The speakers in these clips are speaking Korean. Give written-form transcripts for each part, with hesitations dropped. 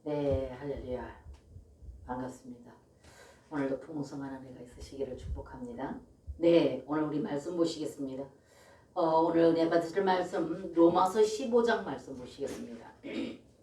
네, 할렐루야. 반갑습니다. 오늘도 풍성한 한 해가 있으시기를 축복합니다. 네, 오늘 우리 말씀 보시겠습니다. 오늘 은혜 받으실 말씀 로마서 15장 말씀 보시겠습니다.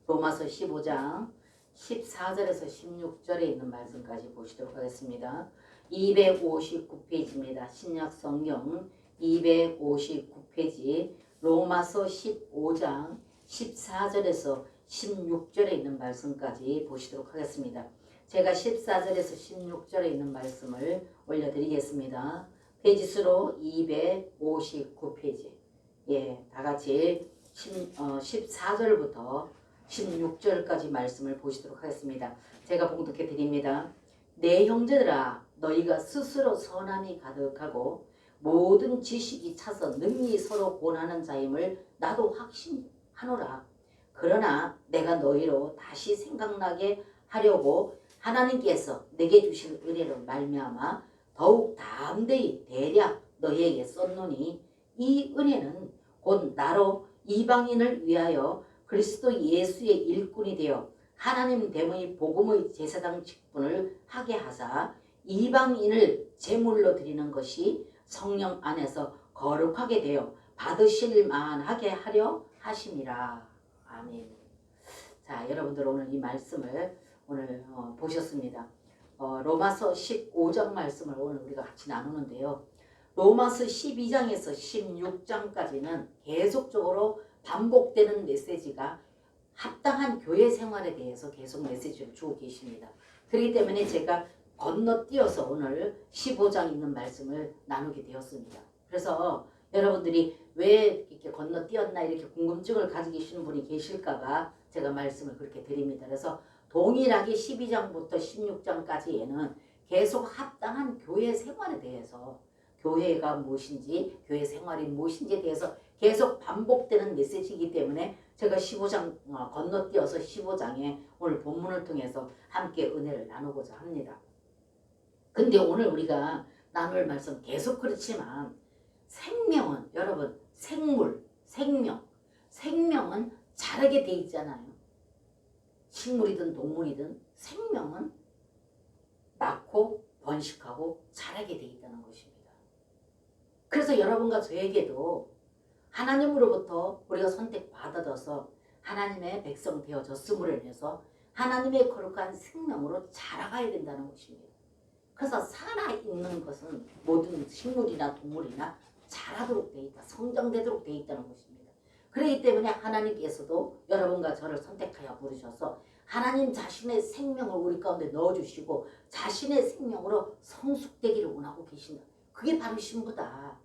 로마서 15장 14절에서 16절에 있는 말씀까지 보시도록 하겠습니다. 259페이지입니다. 신약성경 259페이지 로마서 15장 14절에서 16절에 있는 말씀까지 보시도록 하겠습니다. 제가 14절에서 16절에 있는 말씀을 올려드리겠습니다. 페이지수로 259페이지. 다 같이 14절부터 16절까지 말씀을 보시도록 하겠습니다. 제가 봉독해 드립니다. 내 형제들아, 너희가 스스로 선함이 가득하고 모든 지식이 차서 능히 서로 권하는 자임을 나도 확신하노라. 그러나 내가 너희로 다시 생각나게 하려고 하나님께서 내게 주신 은혜로 말미암아 더욱 담대히 대략 너희에게 썼노니, 이 은혜는 곧 나로 이방인을 위하여 그리스도 예수의 일꾼이 되어 하나님 대문이 복음의 제사장 직분을 하게 하사 이방인을 제물로 드리는 것이 성령 안에서 거룩하게 되어 받으실 만하게 하려 하심이라. 아멘. 자, 여러분들 오늘 이 말씀을 오늘 보셨습니다. 로마서 15장 말씀을 오늘 우리가 같이 나누는데요. 로마서 12장에서 16장까지는 계속적으로 반복되는 메시지가 합당한 교회 생활에 대해서 계속 메시지를 주고 계십니다. 그렇기 때문에 제가 건너뛰어서 오늘 15장 있는 말씀을 나누게 되었습니다. 그래서 여러분들이 왜 이렇게 건너뛰었나 이렇게 궁금증을 가지고 계시는 분이 계실까봐 제가 말씀을 그렇게 드립니다. 그래서 동일하게 12장부터 16장까지에는 계속 합당한 교회 생활에 대해서, 교회가 무엇인지, 교회 생활이 무엇인지에 대해서 계속 반복되는 메시지이기 때문에 제가 15장 건너뛰어서 15장에 오늘 본문을 통해서 함께 은혜를 나누고자 합니다. 근데 오늘 우리가 나눌 말씀 계속 그렇지만 생명은, 여러분, 생명은 자라게 돼 있잖아요. 식물이든 동물이든 생명은 낳고 번식하고 자라게 돼 있다는 것입니다. 그래서 여러분과 저에게도 하나님으로부터 우리가 선택받아져서 하나님의 백성 되어졌음으로 인해서 하나님의 거룩한 생명으로 자라가야 된다는 것입니다. 그래서 살아있는 것은 모든 식물이나 동물이나 자라도록 돼 있다, 성장되도록 돼 있다는 것입니다. 그렇기 때문에 하나님께서도 여러분과 저를 선택하여 부르셔서 하나님 자신의 생명을 우리 가운데 넣어주시고 자신의 생명으로 성숙되기를 원하고 계신다. 그게 바로 신부다.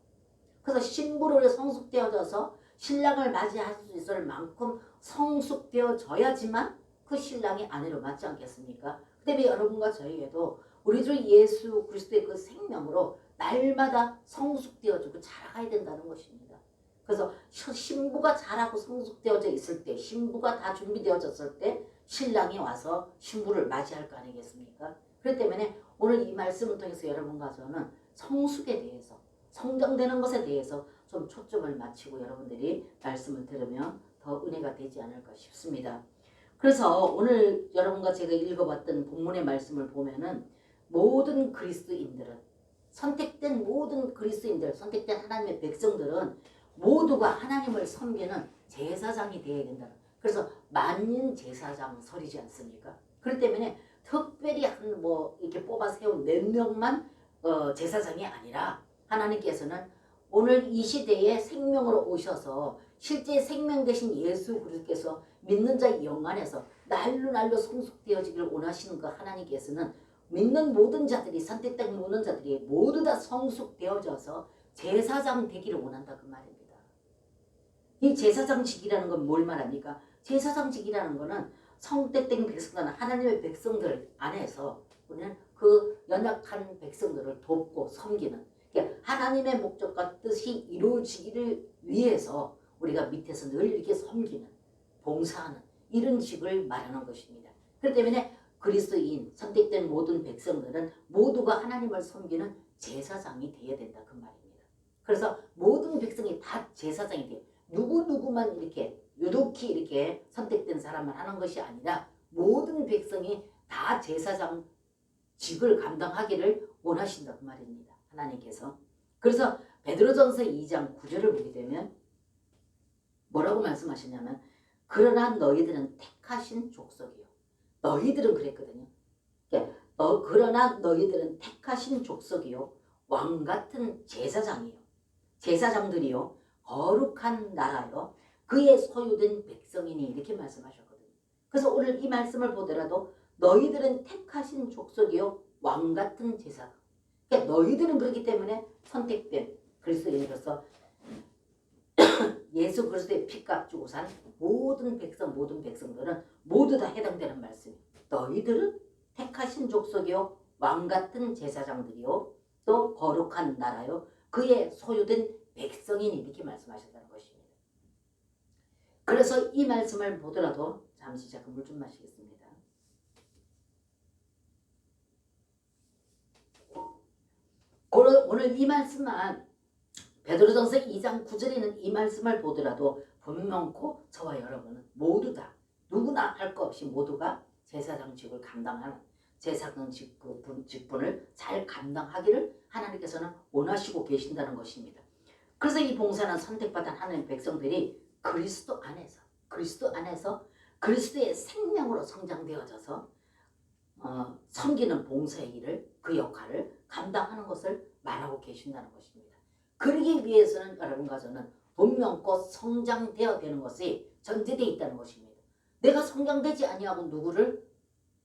그래서 신부로 성숙되어져서 신랑을 맞이할 수 있을 만큼 성숙되어져야지만 그 신랑이 아내로 맞지 않겠습니까? 그 때문에 여러분과 저에게도 우리 주 예수 그리스도의 그 생명으로 날마다 성숙되어지고 자라가야 된다는 것입니다. 그래서 신부가 자라고 성숙되어져 있을 때, 신부가 다 준비되어졌을 때 신랑이 와서 신부를 맞이할 거 아니겠습니까? 그렇기 때문에 오늘 이 말씀을 통해서 여러분과 저는 성숙에 대해서, 성장되는 것에 대해서 좀 초점을 맞추고 여러분들이 말씀을 들으면 더 은혜가 되지 않을까 싶습니다. 그래서 오늘 여러분과 제가 읽어봤던 본문의 말씀을 보면은 모든 그리스도인들은, 선택된 모든 그리스도인들, 선택된 하나님의 백성들은 모두가 하나님을 섬기는 제사장이 되어야 된다. 그래서 만인 제사장 설이지 않습니까? 그렇기 때문에 특별히 이렇게 뽑아 세운 몇 명만 제사장이 아니라 하나님께서는 오늘 이 시대에 생명으로 오셔서 실제 생명 되신 예수 그리스도께서 믿는 자의 영 안에서 날로 성숙되어지기를 원하시는 그 하나님께서는 믿는 모든 자들이, 선택된 모든 자들이 모두 다 성숙되어져서 제사장 되기를 원한다 그 말입니다. 이 제사장직이라는 건 뭘 말합니까? 제사장직이라는 거는 성택된 백성들, 하나님의 백성들 안에서 우리는 그 연약한 백성들을 돕고 섬기는, 그러니까 하나님의 목적과 뜻이 이루어지기를 위해서 우리가 밑에서 늘 이렇게 섬기는, 봉사하는 이런 직을 말하는 것입니다. 그렇기 때문에 그리스도인, 선택된 모든 백성들은 모두가 하나님을 섬기는 제사장이 되어야 된다 그 말입니다. 그래서 모든 백성이 다 제사장이 돼요. 누구누구만 이렇게 유독히 이렇게 선택된 사람만 하는 것이 아니라 모든 백성이 다 제사장 직을 감당하기를 원하신다 그 말입니다. 하나님께서. 그래서 베드로전서 2장 9절을 보게 되면 뭐라고 말씀하시냐면 그러나 너희들은 택하신 족속이요. 너희들은 그랬거든요. 그러나 너희들은 택하신 족속이요. 왕같은 제사장이요. 제사장들이요. 거룩한 나라요. 그의 소유된 백성이니 이렇게 말씀하셨거든요. 그래서 오늘 이 말씀을 보더라도 너희들은 택하신 족속이요. 왕같은 제사장. 그러니까 너희들은 그렇기 때문에 선택된 그리스도인으로서 예수 그리스도의 피값 주고 산 모든 백성들은 모두 다 해당되는 말씀이에요. 너희들은 택하신 족속이요 왕같은 제사장들이요 또 거룩한 나라요 그의 소유된 백성이니 이렇게 말씀하셨다는 것입니다. 그래서 이 말씀을 보더라도 잠시 제가 물 좀 마시겠습니다. 오늘 이 말씀만 베드로전서 2장 9절에 있는 이 말씀을 보더라도 분명코 저와 여러분은 모두 다 누구나 할 것 없이 모두가 제사장직을 감당하는 제사장 직분을 잘 감당하기를 하나님께서는 원하시고 계신다는 것입니다. 그래서 이 봉사는 선택받은 하나님의 백성들이 그리스도 안에서 그리스도의 생명으로 성장되어져서 섬기는 봉사의 일을 그 역할을 감당하는 것을 말하고 계신다는 것입니다. 그러기 위해서는 여러분과 저는 분명코 성장되어야 되는 것이 전제되어 있다는 것입니다. 내가 성장되지 아니하고 누구를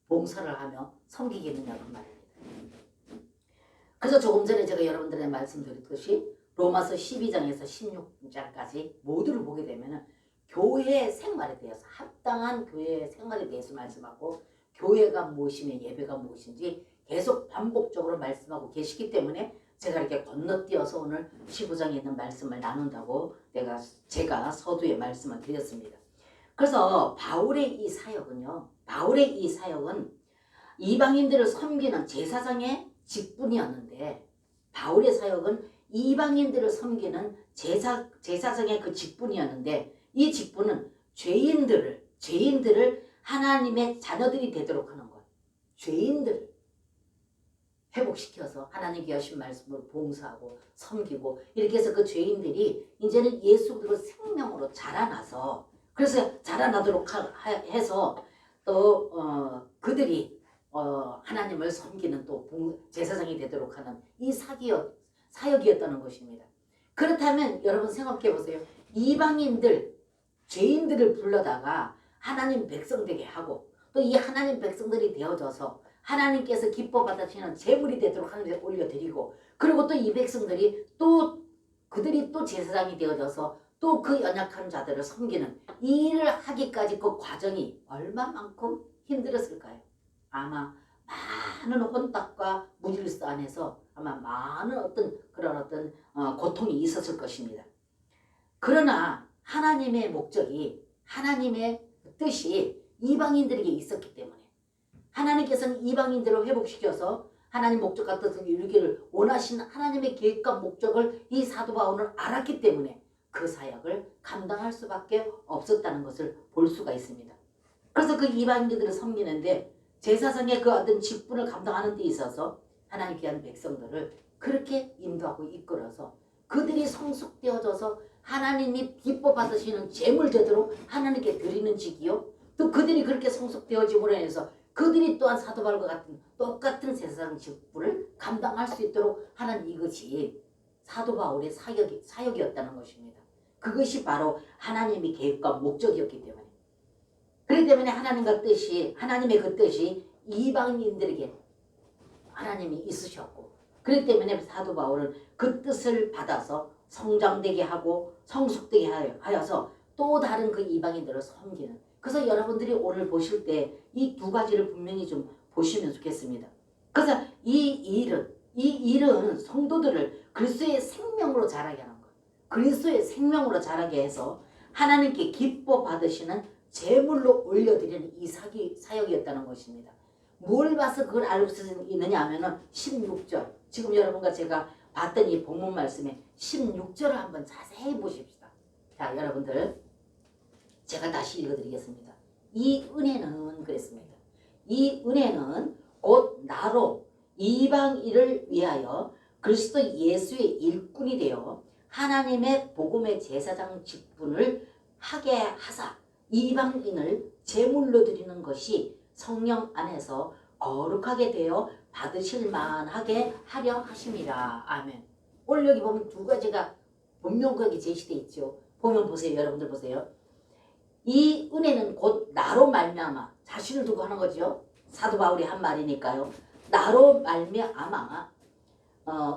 봉사를 하며 섬기겠느냐 그 말입니다. 그래서 조금 전에 제가 여러분들에게 말씀드렸듯이 로마서 12장에서 16장까지 모두를 보게 되면 교회 생활에 대해서 합당한 교회 생활에 대해서 말씀하고 교회가 무엇이며 예배가 무엇인지 계속 반복적으로 말씀하고 계시기 때문에 제가 이렇게 건너뛰어서 오늘 15장에 있는 말씀을 나눈다고 제가 서두에 말씀을 드렸습니다. 그래서 바울의 이 사역은 이방인들을 섬기는 제사장의 직분이었는데 바울의 사역은 이방인들을 섬기는 제사장의 그 직분이었는데 이 직분은 죄인들을 하나님의 자녀들이 되도록 하는 것. 죄인들을 회복시켜서 하나님께 하신 말씀을 봉사하고 섬기고 이렇게 해서 그 죄인들이 이제는 예수 그리스도 생명으로 자라나서 그래서 자라나도록 해서 또 그들이 하나님을 섬기는 또 제사장이 되도록 하는 이 사역이었다는 것입니다. 그렇다면 여러분 생각해 보세요. 이방인들 죄인들을 불러다가 하나님 백성 되게 하고 또 이 하나님 백성들이 되어져서 하나님께서 기뻐 받으시는 제물이 되도록 하나님께 올려드리고 그리고 또 이 백성들이 그들이 또 제사장이 되어져서 또 그 연약한 자들을 섬기는 이 일을 하기까지 그 과정이 얼마만큼 힘들었을까요? 아마 많은 혼탁과 무질서 안에서 아마 많은 그런 고통이 있었을 것입니다. 그러나 하나님의 목적이 하나님의 뜻이 이방인들에게 있었기 때문에 하나님께서는 이방인들을 회복시켜서 하나님 목적과 뜻을 이루기를 원하시는 하나님의 계획과 목적을 이 사도 바울은 알았기 때문에 그 사역을 감당할 수밖에 없었다는 것을 볼 수가 있습니다. 그래서 그 이방인들을 섬기는데 제사장의 그 어떤 직분을 감당하는 데 있어서 하나님 귀한 백성들을 그렇게 인도하고 이끌어서 그들이 성숙되어져서 하나님이 기뻐 받으시는 제물 제대로 하나님께 드리는 직이요. 또 그들이 그렇게 성숙되어짐으로 인해서 그들이 또한 사도 바울과 같은 똑같은 제사장 직분을 감당할 수 있도록 하는 이것이 사도 바울의 사역이었다는 것입니다. 그것이 바로 하나님의 계획과 목적이었기 때문에 그렇기 때문에 하나님의 그 뜻이 이방인들에게 하나님이 있으셨고 그렇기 때문에 사도 바울은 그 뜻을 받아서 성장되게 하고 성숙되게 하여서 또 다른 그 이방인들을 섬기는 그래서 여러분들이 오늘 보실 때 이 두 가지를 분명히 좀 보시면 좋겠습니다. 그래서 이 일은 성도들을 그리스도의 생명으로 자라게 하는 것. 그리스도의 생명으로 자라게 해서 하나님께 기뻐 받으시는 제물로 올려드리는 이 사역이었다는 것입니다. 뭘 봐서 그걸 알고 있느냐 하면은 16절. 지금 여러분과 제가 봤던 이 본문 말씀에 16절을 한번 자세히 보십시다. 자, 여러분들 제가 다시 읽어드리겠습니다. 이 은혜는 그랬습니다. 이 은혜는 곧 나로 이방인을 위하여 그리스도 예수의 일꾼이 되어 하나님의 복음의 제사장 직분을 하게 하사 이방인을 제물로 드리는 것이 성령 안에서 거룩하게 되어 받으실 만하게 하려 하심이라. 아멘. 오늘 여기 보면 두 가지가 분명하게 제시되어 있죠. 보면 보세요. 여러분들 보세요. 이 은혜는 곧 나로 말미암아, 자신을 두고 하는 거죠. 사도 바울이 한 말이니까요. 나로 말미암아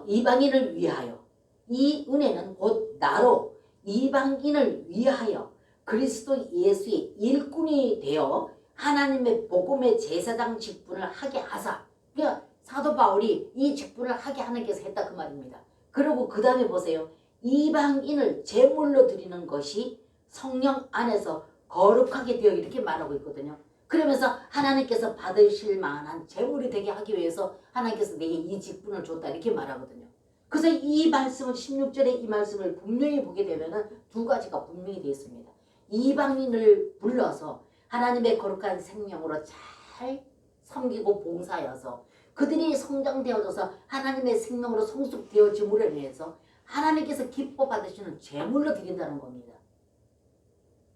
이방인을 위하여, 이 은혜는 곧 나로 이방인을 위하여 그리스도 예수의 일꾼이 되어 하나님의 복음의 제사장 직분을 하게 하사. 그러니까 사도 바울이 이 직분을 하게 하나님께서 했다 그 말입니다. 그리고 그 다음에 보세요. 이방인을 제물로 드리는 것이 성령 안에서 거룩하게 되어 이렇게 말하고 있거든요. 그러면서 하나님께서 받으실 만한 제물이 되게 하기 위해서 하나님께서 내게 이 직분을 줬다 이렇게 말하거든요. 그래서 이 말씀을 16절에 이 말씀을 분명히 보게 되면 두 가지가 분명히 되어 있습니다. 이방인을 불러서 하나님의 거룩한 생명으로 잘 섬기고 봉사하여서 그들이 성장되어져서 하나님의 생명으로 성숙되어짐으로 인해서 하나님께서 기뻐 받으시는 제물로 드린다는 겁니다.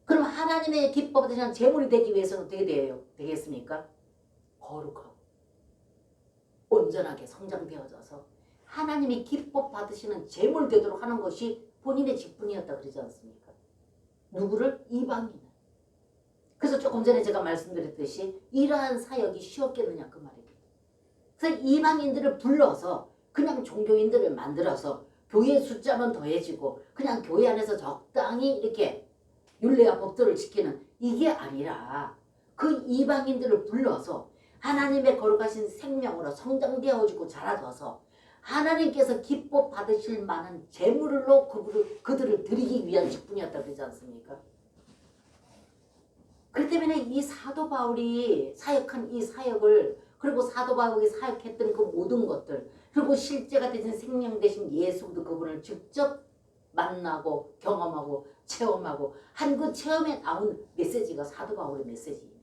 그럼 하나님의 기뻐 받으시는 제물이 되기 위해서는 어떻게 되겠습니까? 거룩하고 온전하게 성장되어져서 하나님이 기뻐 받으시는 제물 되도록 하는 것이 본인의 직분이었다 그러지 않습니까? 누구를? 이방인을. 그래서 조금 전에 제가 말씀드렸듯이 이러한 사역이 쉬웠겠느냐 그 말입니다. 그래서 이방인들을 불러서 그냥 종교인들을 만들어서 교회 숫자만 더해지고 그냥 교회 안에서 적당히 이렇게 율례와 법도를 지키는 이게 아니라 그 이방인들을 불러서 하나님의 거룩하신 생명으로 성장되어지고 자라져서 하나님께서 기뻐 받으실 만한 제물로 그들을 드리기 위한 직분이었다 그러지 않습니까? 그렇기 때문에 이 사도 바울이 사역한 이 사역을, 그리고 사도 바울이 사역했던 그 모든 것들, 그리고 실제가 되신 생명 되신 예수도 그분을 직접 만나고 경험하고 체험하고 한 그 체험에 나온 메시지가 사도 바울의 메시지입니다.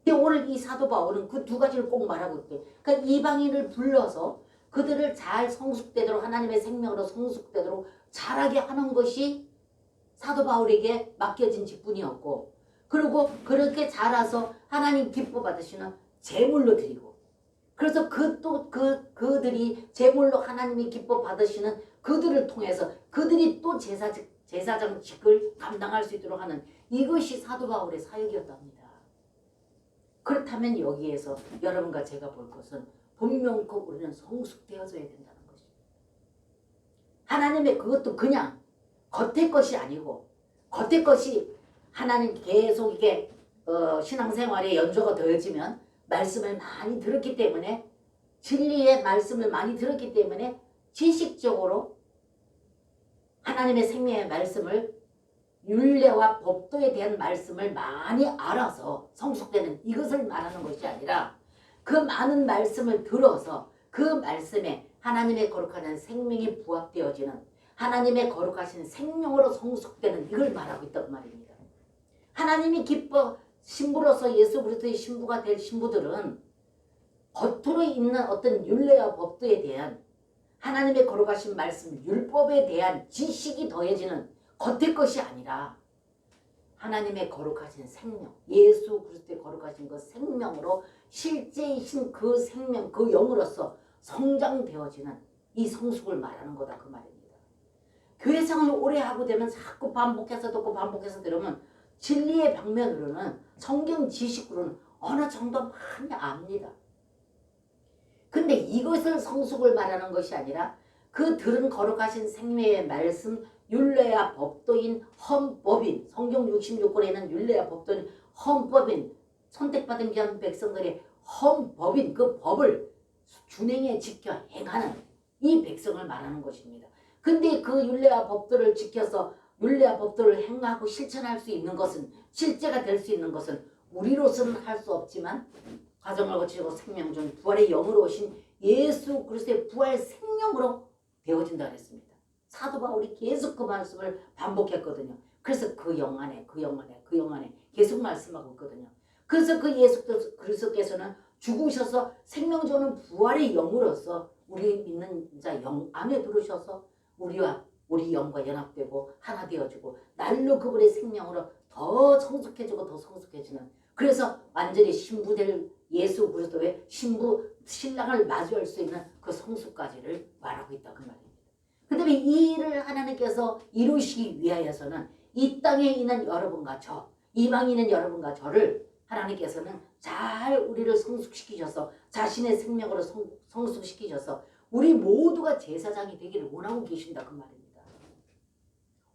근데 오늘 이 사도 바울은 그 두 가지를 꼭 말하고 있대요. 그러니까 이방인을 불러서 그들을 잘 성숙되도록 하나님의 생명으로 성숙되도록 자라게 하는 것이 사도 바울에게 맡겨진 직분이었고, 그리고 그렇게 자라서 하나님 기뻐 받으시는 제물로 드리고, 그래서 그들이 제물로 하나님이 기뻐 받으시는 그들을 통해서 그들이 또 제사장직을 감당할 수 있도록 하는 이것이 사도 바울의 사역이었답니다. 그렇다면 여기에서 여러분과 제가 볼 것은 분명코 우리는 성숙되어져야 된다는 것입니다. 하나님의 그것도 그냥 겉의 것이 아니고, 겉의 것이 하나님 계속 이게 신앙생활에 연조가 더해지면 말씀을 많이 들었기 때문에, 진리의 말씀을 많이 들었기 때문에 지식적으로 하나님의 생명의 말씀을, 율례와 법도에 대한 말씀을 많이 알아서 성숙되는 이것을 말하는 것이 아니라, 그 많은 말씀을 들어서 그 말씀에 하나님의 거룩한 생명이 부합되어지는, 하나님의 거룩하신 생명으로 성숙되는 이걸 말하고 있다고 말입니다. 하나님이 기뻐 신부로서 예수 그리스도의 신부가 될 신부들은 겉으로 있는 어떤 율례와 법도에 대한 하나님의 거룩하신 말씀, 율법에 대한 지식이 더해지는 겉의 것이 아니라 하나님의 거룩하신 생명, 예수 그리스도의 거룩하신 그 생명으로 실제이신 그 생명, 그 영으로서 성장되어지는 이 성숙을 말하는 거다 그 말입니다. 교회생활을 오래 하고 되면 자꾸 반복해서 듣고 반복해서 들으면 진리의 방면으로는, 성경 지식으로는 어느 정도 많이 압니다. 근데 이것을 성숙을 말하는 것이 아니라 그 들은 거룩하신 생명의 말씀, 율례와 법도인 헌법인, 성경 66권에는 율례와 법도인 헌법인, 선택받은 귀한 백성들의 헌법인 그 법을 준행해 지켜 행하는 이 백성을 말하는 것입니다. 근데 그 율례와 법도를 지켜서 율례와 법도를 행하고 실천할 수 있는 것은, 실제가 될 수 있는 것은 우리로서는 할 수 없지만 과정을 거치고 생명 중 부활의 영으로 오신 예수 그리스도의 부활 생명으로 되어진다 그랬습니다. 사도 바울이 계속 그 말씀을 반복했거든요. 그래서 그 영 안에 계속 말씀하고 있거든요. 그래서 그 예수 그리스도께서는 죽으셔서 생명 주는 부활의 영으로서 우리 믿는 자 영 안에 들어오셔서 우리 영과 연합되고 하나 되어주고 날로 그분의 생명으로 더 성숙해지고 더 성숙해지는, 그래서 완전히 신부될 예수 그리스도의 신랑을 마주할 수 있는 그 성숙까지를 말하고 있다 그 말입니다. 그 다음에 이 일을 하나님께서 이루시기 위하여서는 이 땅에 있는 여러분과 저, 이방인은 여러분과 저를 하나님께서는 잘 우리를 성숙시키셔서 자신의 생명으로 성숙시키셔서 우리 모두가 제사장이 되기를 원하고 계신다 그 말입니다.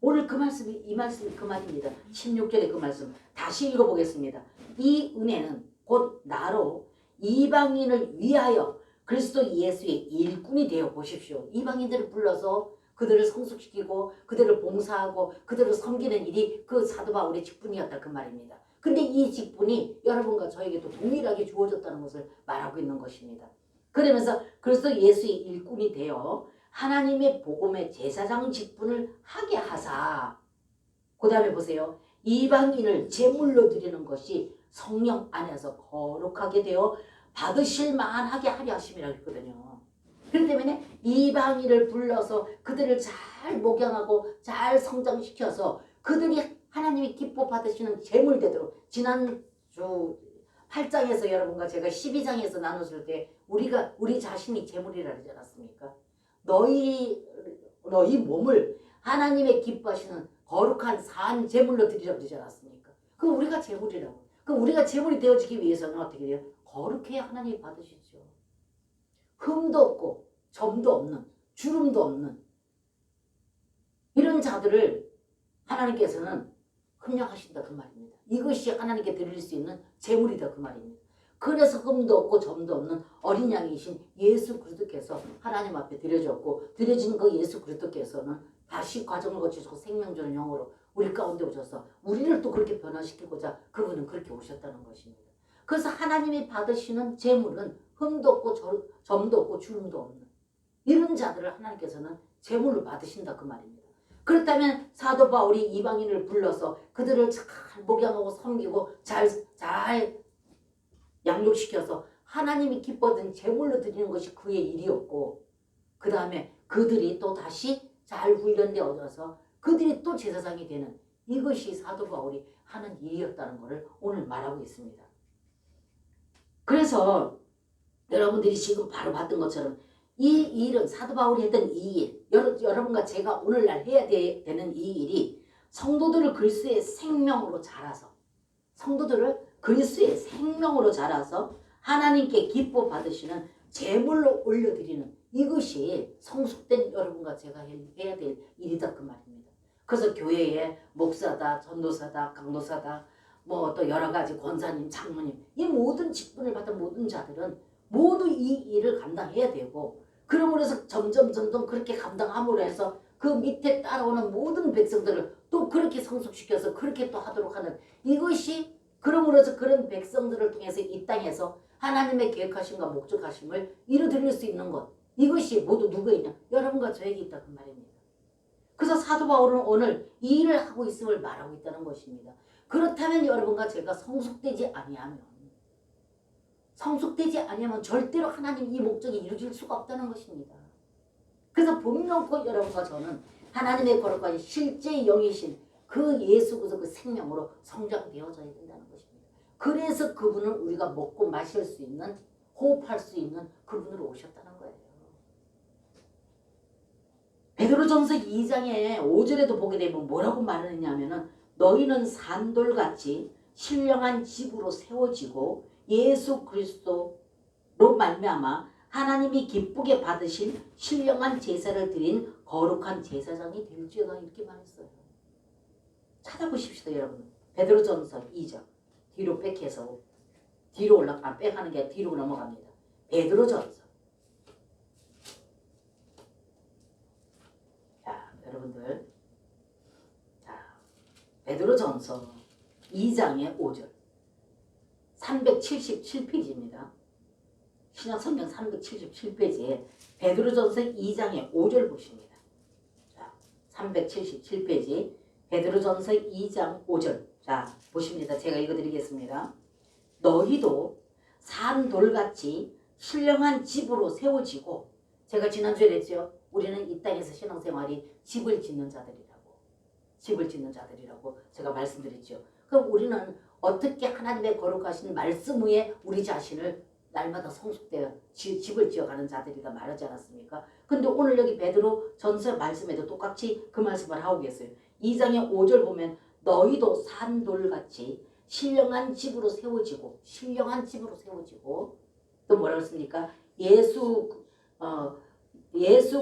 오늘 그 말씀이 이 말씀이 그 말입니다. 16절의 그 말씀 다시 읽어보겠습니다. 이 은혜는 곧 나로 이방인을 위하여 그리스도 예수의 일꾼이 되어 보십시오. 이방인들을 불러서 그들을 성숙시키고 그들을 봉사하고 그들을 섬기는 일이 그 사도 바울의 직분이었다 그 말입니다. 근데 이 직분이 여러분과 저에게도 동일하게 주어졌다는 것을 말하고 있는 것입니다. 그러면서 그리스도 예수의 일꾼이 되어 하나님의 복음의 제사장 직분을 하게 하사, 그 다음에 보세요. 이방인을 제물로 드리는 것이 성령 안에서 거룩하게 되어 받으실 만하게 하려 하심이라고 했거든요. 그렇기 때문에 이방인을 불러서 그들을 잘 목양하고 잘 성장시켜서 그들이 하나님이 기뻐 받으시는 제물 되도록, 지난주 8장에서 여러분과 제가 12장에서 나눴을 때 우리 자신이 제물이라 그러지 않았습니까? 너희 몸을 하나님의 기뻐하시는 거룩한 산 제물로 드리라고 그러지 않았습니까? 그럼 우리가 제물이라고. 그럼 우리가 제물이 되어지기 위해서는 어떻게 돼요? 거룩해야 하나님이 받으시죠. 흠도 없고 점도 없는, 주름도 없는 이런 자들을 하나님께서는 흠령하신다 그 말입니다. 이것이 하나님께 드릴 수 있는 제물이다 그 말입니다. 그래서 흠도 없고 점도 없는 어린 양이신 예수 그리스도께서 하나님 앞에 드려졌고, 드려진 그 예수 그리스도께서는 다시 과정을 거치시고 생명 주는 영으로 우리 가운데 오셔서 우리를 또 그렇게 변화시키고자 그분은 그렇게 오셨다는 것입니다. 그래서 하나님이 받으시는 제물은 흠도 없고 점도 없고 주름도 없는 이런 자들을 하나님께서는 제물로 받으신다 그 말입니다. 그렇다면 사도 바울이 이방인을 불러서 그들을 잘 목양하고 섬기고 잘 양육시켜서 하나님이 기뻐하던 제물로 드리는 것이 그의 일이었고, 그 다음에 그들이 또 다시 잘 훈련되어져서 그들이 또 제사장이 되는, 이것이 사도 바울이 하는 일이었다는 것을 오늘 말하고 있습니다. 그래서 여러분들이 지금 바로 봤던 것처럼 이 일은, 사도 바울이 했던 이 일, 여러분과 제가 오늘날 해야 되는 이 일이 성도들을 그리스도의 생명으로 자라서, 성도들을 그리스도의 생명으로 자라서 하나님께 기뻐 받으시는 제물로 올려드리는, 이것이 성숙된 여러분과 제가 해야 될 일이다 그 말입니다. 그래서 교회에 목사다, 전도사다, 강도사다, 뭐 또 여러 가지 권사님, 장로님, 이 모든 직분을 받은 모든 자들은 모두 이 일을 감당해야 되고, 그러므로 해서 점점 그렇게 감당함으로 해서 그 밑에 따라오는 모든 백성들을 또 그렇게 성숙시켜서 그렇게 또 하도록 하는, 이것이 그러므로 해서 그런 백성들을 통해서 이 땅에서 하나님의 계획하심과 목적하심을 이루어드릴 수 있는 것, 이것이 모두 누구에 있냐? 여러분과 저에게 있다 그 말입니다. 그래서 사도 바울은 오늘 이 일을 하고 있음을 말하고 있다는 것입니다. 그렇다면 여러분과 제가 성숙되지 아니하면 절대로 하나님 이 목적이 이루어질 수가 없다는 것입니다. 그래서 분명코 여러분과 저는 하나님의 거룩한 실제 영이신 그 예수 그리스도 그 생명으로 성장되어져야 된다는 것입니다. 그래서 그분은 우리가 먹고 마실 수 있는, 호흡할 수 있는 그분으로 오셨다는 거예요. 베드로전서 2장의 5절에도 보게 되면 뭐라고 말하느냐면은, 너희는 산돌같이 신령한 집으로 세워지고 예수 그리스도로 말미암아 하나님이 기쁘게 받으신 신령한 제사를 드린 거룩한 제사장이 될지어다, 이렇게 말했어요. 찾아보십시오 여러분. 베드로전서 2장 뒤로 백해서 뒤로 백하는 게 뒤로 넘어갑니다. 베드로전서. 자 여러분들, 자 베드로전서 2장의 5절 377페이지입니다. 신약성경 377페이지에 베드로전서 2장의 5절 보십니다. 자 377페이지 베드로전서 2장 5절. 자 보십니다. 제가 읽어드리겠습니다. 너희도 산 돌같이 신령한 집으로 세워지고, 제가 지난주에 했죠. 우리는 이 땅에서 신앙생활이 집을 짓는 자들이라고 제가 말씀드렸죠. 그럼 우리는 어떻게 하나님의 거룩하신 말씀 위에 우리 자신을 날마다 성숙되어 집을 지어가는 자들이다 말하지 않았습니까? 근데 오늘 여기 베드로 전서 말씀에도 똑같이 그 말씀을 하고 계세요. 2장의 5절 보면 너희도 산돌같이 신령한 집으로 세워지고, 또 뭐라고 했습니까? 예수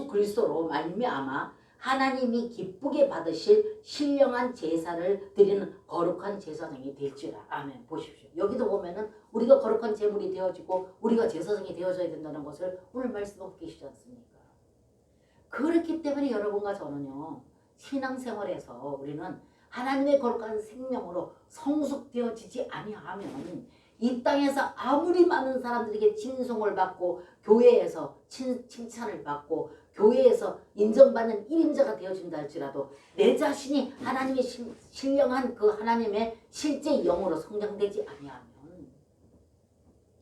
그리스도로 말미암아 하나님이 기쁘게 받으실 신령한 제사를 드리는 거룩한 제사장이 될지라. 아멘. 보십시오. 여기도 보면은 우리가 거룩한 제물이 되어지고 우리가 제사장이 되어져야 된다는 것을 오늘 말씀하고 계시지 않습니까? 그렇기 때문에 여러분과 저는요, 신앙생활에서 우리는 하나님의 거룩한 생명으로 성숙되어지지 아니하면 이 땅에서 아무리 많은 사람들에게 칭송을 받고 교회에서 칭찬을 받고 교회에서 인정받는 1인자가 되어진다 할지라도 내 자신이 하나님의 신령한 그 하나님의 실제 영으로 성장되지 아니하면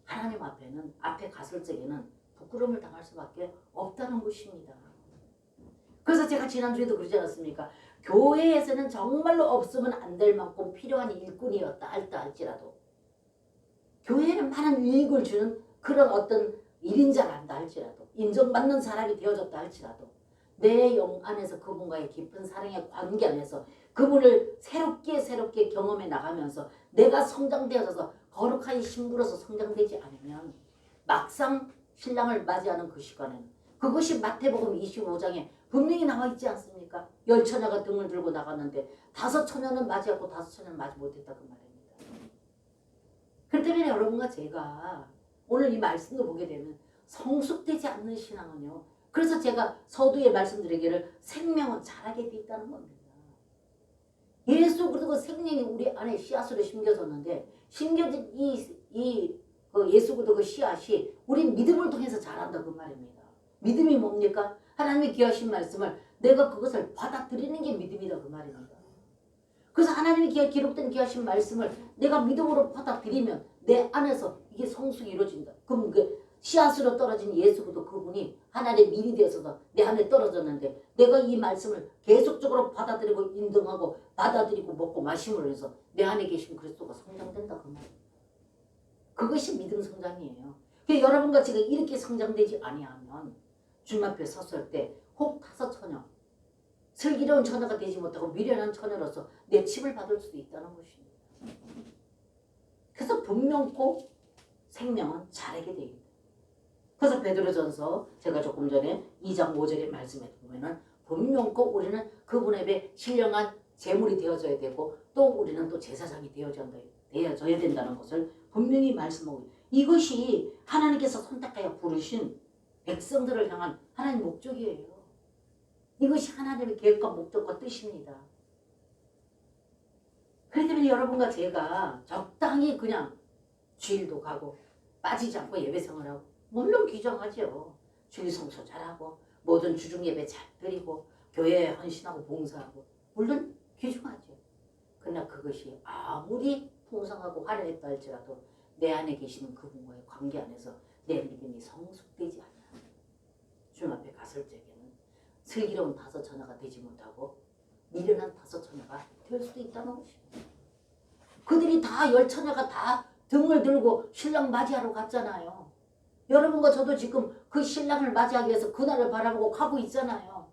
하나님 앞에 갔을 적에는 부끄러움을 당할 수밖에 없다는 것입니다. 그래서 제가 지난주에도 그러지 않았습니까? 교회에서는 정말로 없으면 안 될 만큼 필요한 일꾼이었다 할지라도, 교회는 많은 유익을 주는 그런 어떤 1인자란다 할지라도, 인정받는 사람이 되어졌다 할지라도, 내 영 안에서 그분과의 깊은 사랑의 관계 안에서 그분을 새롭게 경험해 나가면서 내가 성장되어져서 거룩한 신부로서 성장되지 않으면 막상 신랑을 맞이하는 그 시간에는, 그것이 마태복음 25장에 분명히 나와 있지 않습니까? 10처녀가 등을 들고 나갔는데 5처녀는 맞이하고 5처녀는 맞이 못했다 그 말입니다. 그렇기 때문에 여러분과 제가 오늘 이 말씀도 보게 되면 성숙되지 않는 신앙은요, 그래서 제가 서두에 말씀드리기를 생명은 자라게 돼 있다는 겁니다. 예수 그리스도 그 생명이 우리 안에 씨앗으로 심겨졌는데, 심겨진 그 예수 그리스도 그 씨앗이 우리 믿음을 통해서 자란다 그 말입니다. 믿음이 뭡니까? 하나님이 귀하신 말씀을 내가 그것을 받아들이는 게 믿음이다 그 말입니다. 그래서 하나님이 기록된 귀하신 말씀을 내가 믿음으로 받아들이면 내 안에서 이게 성숙이 이루어진다. 그럼 그 씨앗으로 떨어진 예수 그리스도 그분이 하나님의 밀이 되어서 내 안에 떨어졌는데, 내가 이 말씀을 계속적으로 받아들이고 인정하고 받아들이고 먹고 마심으로 해서 내 안에 계신 그리스도가 성장된다 그 말입니다. 그것이 믿음 성장이에요. 그러니까 여러분과 제가 이렇게 성장되지 아니하면 주님 앞에 섰을 때 혹 5처녀, 슬기로운 처녀가 되지 못하고 미련한 처녀로서 내 칩을 받을 수도 있다는 것입니다. 그래서 분명코 생명은 자라게 되어 있다. 그래서 베드로전서 제가 조금 전에 2장 5절의 말씀에 보면은 분명코 우리는 그분의 배 신령한 제물이 되어져야 되고, 또 우리는 또 제사장이 되어져야 된다는 것을 분명히 말씀하고, 이것이 하나님께서 선택하여 부르신 백성들을 향한 하나님의 목적이에요. 이것이 하나님의 계획과 목적과 뜻입니다. 그렇기 때문에 여러분과 제가 적당히 그냥 주일도 가고 빠지지 않고 예배생활 하고, 물론 규정하죠. 주일 성수 잘하고 모든 주중 예배 잘 드리고 교회에 헌신하고 봉사하고, 물론 규정하죠. 그러나 그것이 아무리 풍성하고 화려했다 할지라도 내 안에 계시는 그분과의 관계 안에서 내 믿음이 성숙되지 않아 주님 앞에 갔을 적에는 슬기로운 5처녀가 되지 못하고 미련한 5처녀가 될 수도 있다는 것입니다. 그들이 다 10처녀가 다 등을 들고 신랑 맞이하러 갔잖아요. 여러분과 저도 지금 그 신랑을 맞이하기 위해서 그날을 바라보고 가고 있잖아요.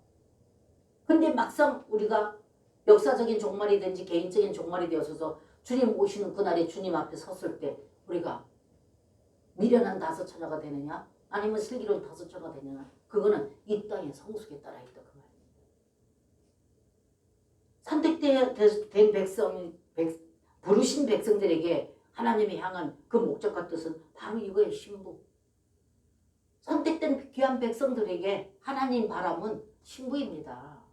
근데 막상 우리가 역사적인 종말이든지 개인적인 종말이 되어서 주님 오시는 그날에 주님 앞에 섰을 때 우리가 미련한 5처녀가 되느냐 아니면 슬기로운 5처녀가 되느냐, 그거는 이 땅의 성숙에 따라 있다 그 말입니다. 선택된 부르신 백성들에게 하나님이 향한 그 목적과 뜻은 바로 이거의 신부. 선택된 귀한 백성들에게 하나님 바람은 신부입니다.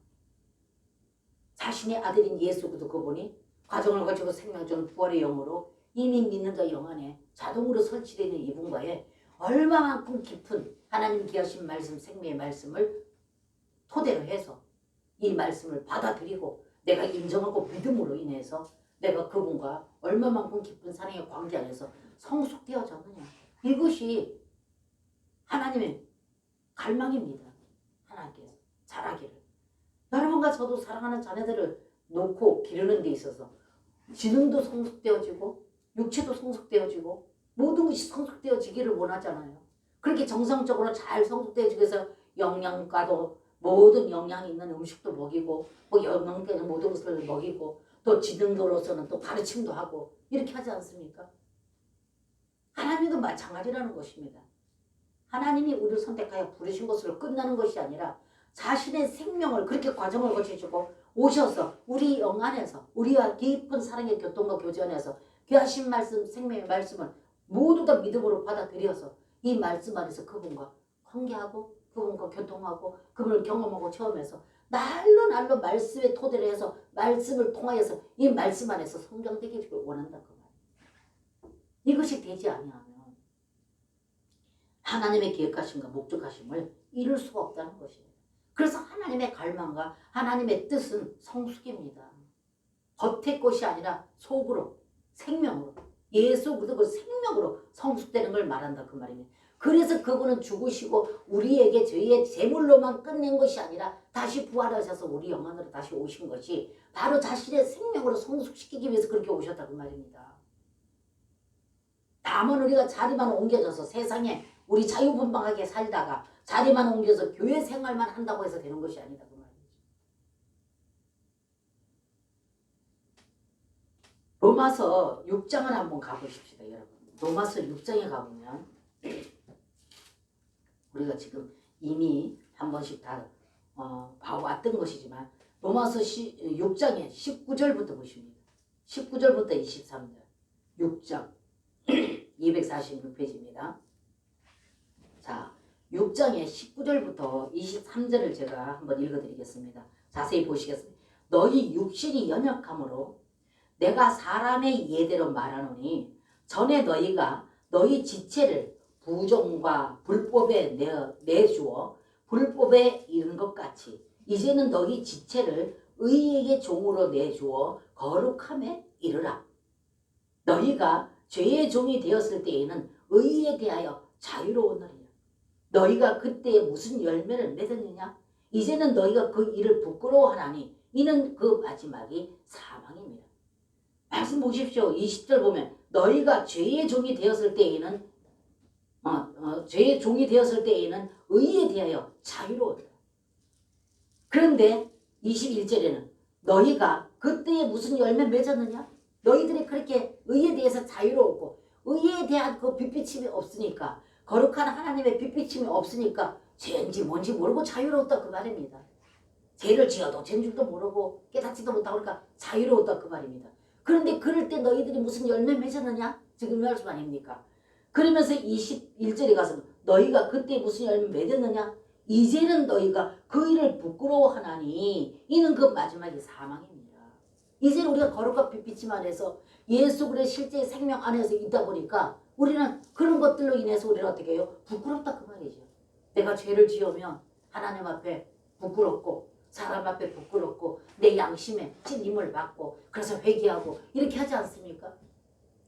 자신의 아들인 예수 그리스도 그분이 과정을 거치고 생명 주는 부활의 영으로 이미 믿는 자 영 안에 자동으로 설치되어 있는 이분과의 얼마만큼 깊은 하나님 귀하신 말씀, 생명의 말씀을 토대로 해서 이 말씀을 받아들이고 내가 인정하고 믿음으로 인해서 내가 그분과 얼마만큼 깊은 사랑의 관계 안에서 성숙되어졌느냐. 이것이 하나님의 갈망입니다. 하나님께서 자라기를. 여러분과 저도 사랑하는 자녀들을 놓고 기르는 데 있어서 지능도 성숙되어지고 육체도 성숙되어지고 모든 것이 성숙되어지기를 원하잖아요. 그렇게 정상적으로 잘 성숙되어지기 위해서 영양가도 모든 영양이 있는 음식도 먹이고 뭐 영양되는 모든 것을 먹이고 또 지능도로서는 또 가르침도 하고 이렇게 하지 않습니까? 하나님도 마찬가지라는 것입니다. 하나님이 우리를 선택하여 부르신 것으로 끝나는 것이 아니라 자신의 생명을 그렇게 과정을 거치시고 오셔서 우리 영 안에서 우리와 깊은 사랑의 교통과 교제 안에서 귀하신 말씀, 생명의 말씀을 모두 다 믿음으로 받아들여서 이 말씀 안에서 그분과 관계하고 그분과 교통하고 그분을 경험하고 체험해서 날로 말씀의 토대로 해서 말씀을 통하여서 이 말씀 안에서 성장되기를 원한다 그 말. 이것이 되지 아니하면 하나님의 계획하심과 목적하심을 이룰 수가 없다는 것입니다. 그래서 하나님의 갈망과 하나님의 뜻은 성숙입니다. 겉의 것이 아니라 속으로 생명으로 예수 그리스도 생명으로 성숙되는 걸 말한다 그 말입니다. 그래서 그분은 죽으시고 우리에게 저희의 제물로만 끝낸 것이 아니라 다시 부활하셔서 우리 영안으로 다시 오신 것이 바로 자신의 생명으로 성숙시키기 위해서 그렇게 오셨다 그 말입니다. 다만 우리가 자리만 옮겨져서 세상에 우리 자유분방하게 살다가 자리만 옮겨서 교회 생활만 한다고 해서 되는 것이 아니다 그 말이죠. 로마서 6장을 한번 가보십시다 여러분. 로마서 6장에 가보면 우리가 지금 이미 한 번씩 다 봐왔던 것이지만 로마서 6장에 19절부터 보십니다. 19절부터 23절 6장 246페이지입니다. 자, 6장의 19절부터 23절을 제가 한번 읽어드리겠습니다. 자세히 보시겠습니다. 너희 육신이 연약함으로 내가 사람의 예대로 말하노니 전에 너희가 너희 지체를 부정과 불법에 내주어 불법에 이른 것 같이 이제는 너희 지체를 의에게 종으로 내주어 거룩함에 이르라. 너희가 죄의 종이 되었을 때에는 의에 대하여 자유로우느니라. 너희가 그때에 무슨 열매를 맺었느냐? 이제는 너희가 그 일을 부끄러워하나니 이는 그 마지막이 사망입니다. 말씀 보십시오. 20절 보면 너희가 죄의 종이 되었을 때에는 죄의 종이 되었을 때에는 의에 대하여 자유로웠다. 그런데 21절에는 너희가 그때에 무슨 열매 맺었느냐? 너희들이 그렇게 의에 대해서 자유로웠고 의에 대한 그 빛비침이 없으니까 거룩한 하나님의 빛비침이 없으니까 죄인지 뭔지 모르고 자유로웠다 그 말입니다. 죄를 지어도 죄인 줄도 모르고 깨닫지도 못하고 그러니까 자유로웠다 그 말입니다. 그런데 그럴 때 너희들이 무슨 열매 맺었느냐? 지금 말씀 아닙니까? 그러면서 21절에 가서 너희가 그때 무슨 열매 맺었느냐? 이제는 너희가 그 일을 부끄러워하나니 이는 그 마지막이 사망입니다. 이제는 우리가 거룩과 빛비침 안에서 예수 그리스도의 실제 생명 안에서 있다 보니까 우리는 그런 것들로 인해서 우리는 어떻게 해요? 부끄럽다 그 말이죠. 내가 죄를 지으면 하나님 앞에 부끄럽고 사람 앞에 부끄럽고 내 양심에 찔림을 받고 그래서 회개하고 이렇게 하지 않습니까?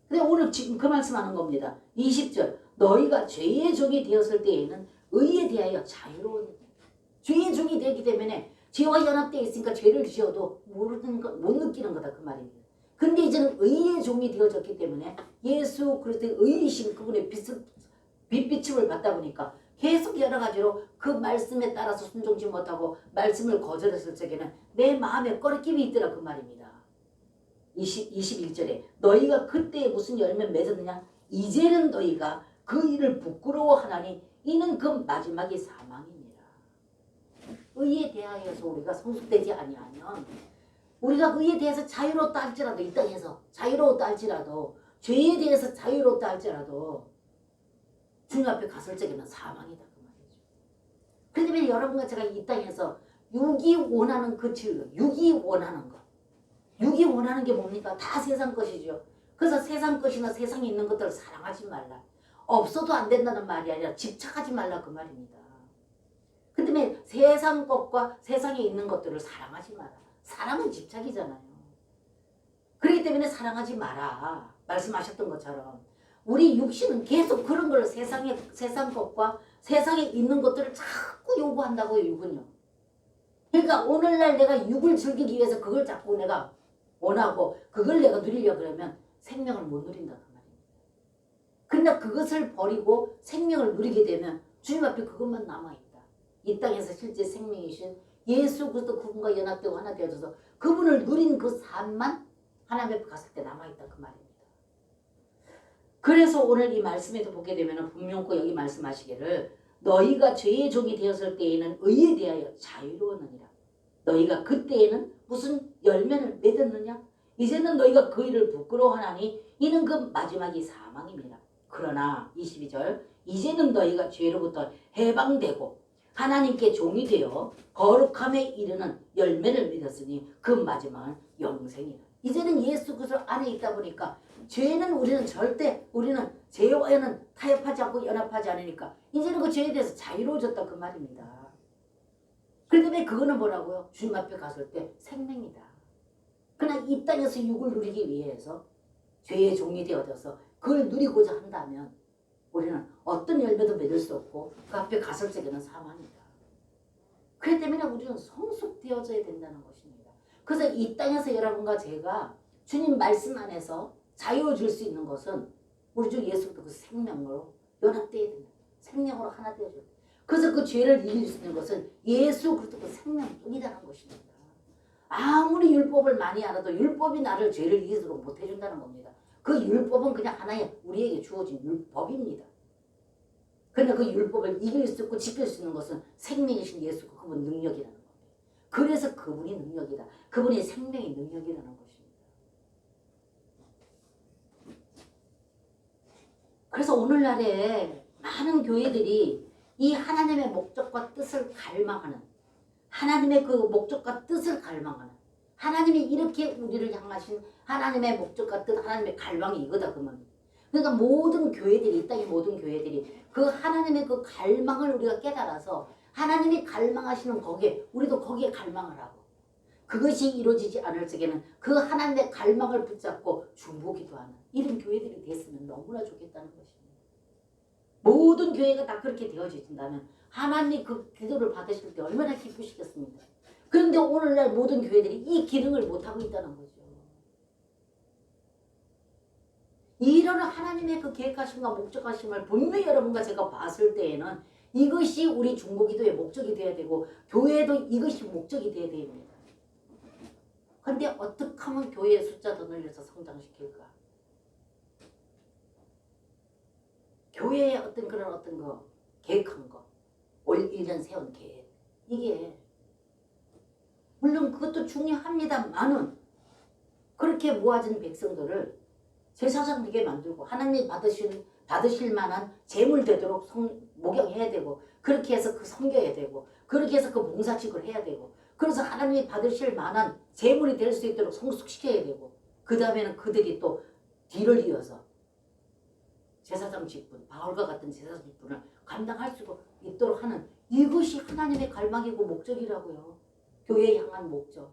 근데 오늘 지금 그 말씀하는 겁니다. 20절 너희가 죄의 종이 되었을 때에는 의에 대하여 자유로운 죄의 종이 되기 때문에 죄와 연합되어 있으니까 죄를 지어도 모르는 것, 못 느끼는 거다 그 말입니다. 근데 이제는 의의 종이 되어졌기 때문에 예수 그리스도의 의이신 그분의 빛비침을 받다 보니까 계속 여러 가지로 그 말씀에 따라서 순종치 못하고 말씀을 거절했을 적에는 내 마음에 꺼리낌이 있더라 그 말입니다. 21절에 너희가 그때 무슨 열매 맺었느냐? 이제는 너희가 그 일을 부끄러워하나니 이는 그 마지막이 사망입니다. 의에 대하여서 우리가 성숙되지 아니하면 우리가 의에 대해서 자유롭다 할지라도 이 땅에서 자유롭다 할지라도 죄에 대해서 자유롭다 할지라도 주님 앞에 갔을 적에는 사망이다 그 말이죠. 그렇기 때문에 여러분과 제가 이 땅에서 육이 원하는 그 즐거움, 육이 원하는 것, 육이 원하는 게 뭡니까? 다 세상 것이죠. 그래서 세상 것이나 세상에 있는 것들을 사랑하지 말라. 없어도 안 된다는 말이 아니라 집착하지 말라 그 말입니다. 그 때문에 세상 것과 세상에 있는 것들을 사랑하지 마라. 사랑은 집착이잖아요. 그렇기 때문에 사랑하지 마라. 말씀하셨던 것처럼 우리 육신은 계속 그런 걸 세상 것과 세상에 있는 것들을 자꾸 요구한다고요. 육은요. 그러니까 오늘날 내가 육을 즐기기 위해서 그걸 자꾸 내가 원하고 그걸 내가 누리려 그러면 생명을 못 누린다 그 말입니다. 그러나 그것을 버리고 생명을 누리게 되면 주님 앞에 그것만 남아있다. 이 땅에서 실제 생명이신 예수 그리스도 그분과 연합되고 하나 되어져서 그분을 누린 그 삶만 하나님 앞에 갔을 때 남아있다 그 말입니다. 그래서 오늘 이 말씀에도 보게 되면 분명코 여기 말씀하시기를 너희가 죄의 종이 되었을 때에는 의에 대하여 자유로웠느니라. 너희가 그때에는 무슨 열매를 맺었느냐? 이제는 너희가 그 일을 부끄러워하나니 이는 그 마지막이 사망입니다. 그러나 22절 이제는 너희가 죄로부터 해방되고 하나님께 종이 되어 거룩함에 이르는 열매를 맺었으니 그 마지막은 영생이라. 이제는 예수 그리스도 안에 있다 보니까 죄는 우리는 절대 우리는 죄와는 타협하지 않고 연합하지 않으니까 이제는 그 죄에 대해서 자유로워졌다 그 말입니다. 그런데 그거는 뭐라고요? 주님 앞에 갔을 때 생명이다. 그러나 이 땅에서 육을 누리기 위해서 죄의 종이 되어져서 그걸 누리고자 한다면 우리는 어떤 열매도 맺을 수 없고 그 앞에 갔을 적에는 사망이다. 그렇기 때문에 우리는 성숙되어져야 된다는 것입니다. 그래서 이 땅에서 여러분과 제가 주님 말씀 안에서 자유를 줄 수 있는 것은 우리 주 예수도 그 생명으로 연합되어야 된다. 생명으로 하나 되어줘야 된다. 그래서 그 죄를 이길 수 있는 것은 예수 그리스도 그 생명뿐이라는 것입니다. 아무리 율법을 많이 알아도 율법이 나를 죄를 이기도록 못해준다는 겁니다. 그 율법은 그냥 하나의 우리에게 주어진 율법입니다. 그러나 그 율법을 이길 수 있고 지킬 수 있는 것은 생명이신 예수 그분 능력이라는 겁니다. 그래서 그분이 능력이다. 그분이 생명의 능력이라는 것입니다. 그래서 오늘날에 많은 교회들이 이 하나님의 목적과 뜻을 갈망하는 하나님의 그 목적과 뜻을 갈망하는 하나님이 이렇게 우리를 향하신 하나님의 목적과 뜻 하나님의 갈망이 이거다 그러면 그러니까 모든 교회들이 이 땅의 모든 교회들이 그 하나님의 그 갈망을 우리가 깨달아서 하나님이 갈망하시는 거기에 우리도 거기에 갈망을 하고 그것이 이루어지지 않을 적에는 그 하나님의 갈망을 붙잡고 중보기도 하는 이런 교회들이 됐으면 너무나 좋겠다는 것입니다. 모든 교회가 다 그렇게 되어진다면 하나님이 그 기도를 받으실 때 얼마나 기쁘시겠습니까? 그런데 오늘날 모든 교회들이 이 기능을 못하고 있다는 거죠. 이런 하나님의 그 계획하심과 목적하심을 분명히 여러분과 제가 봤을 때에는 이것이 우리 중보기도의 목적이 되어야 되고 교회도 이것이 목적이 되어야 됩니다. 그런데 어떻게 하면 교회의 숫자 더 늘려서 성장시킬까? 교회의 어떤 그런 어떤 거 계획한 거 올 1년 세운 계획 이게 물론 그것도 중요합니다만은 그렇게 모아진 백성들을 제사장되게 만들고 하나님이 받으실 만한 재물 되도록 목양해야 되고 그렇게 해서 그 섬겨야 되고 그렇게 해서 그 봉사직을 해야 되고 그래서 하나님이 받으실 만한 재물이 될 수 있도록 성숙시켜야 되고 그 다음에는 그들이 또 뒤를 이어서 제사장 직분, 바울과 같은 제사장 직분을 감당할 수 있도록 하는 이것이 하나님의 갈망이고 목적이라고요. 교회에 향한 목적.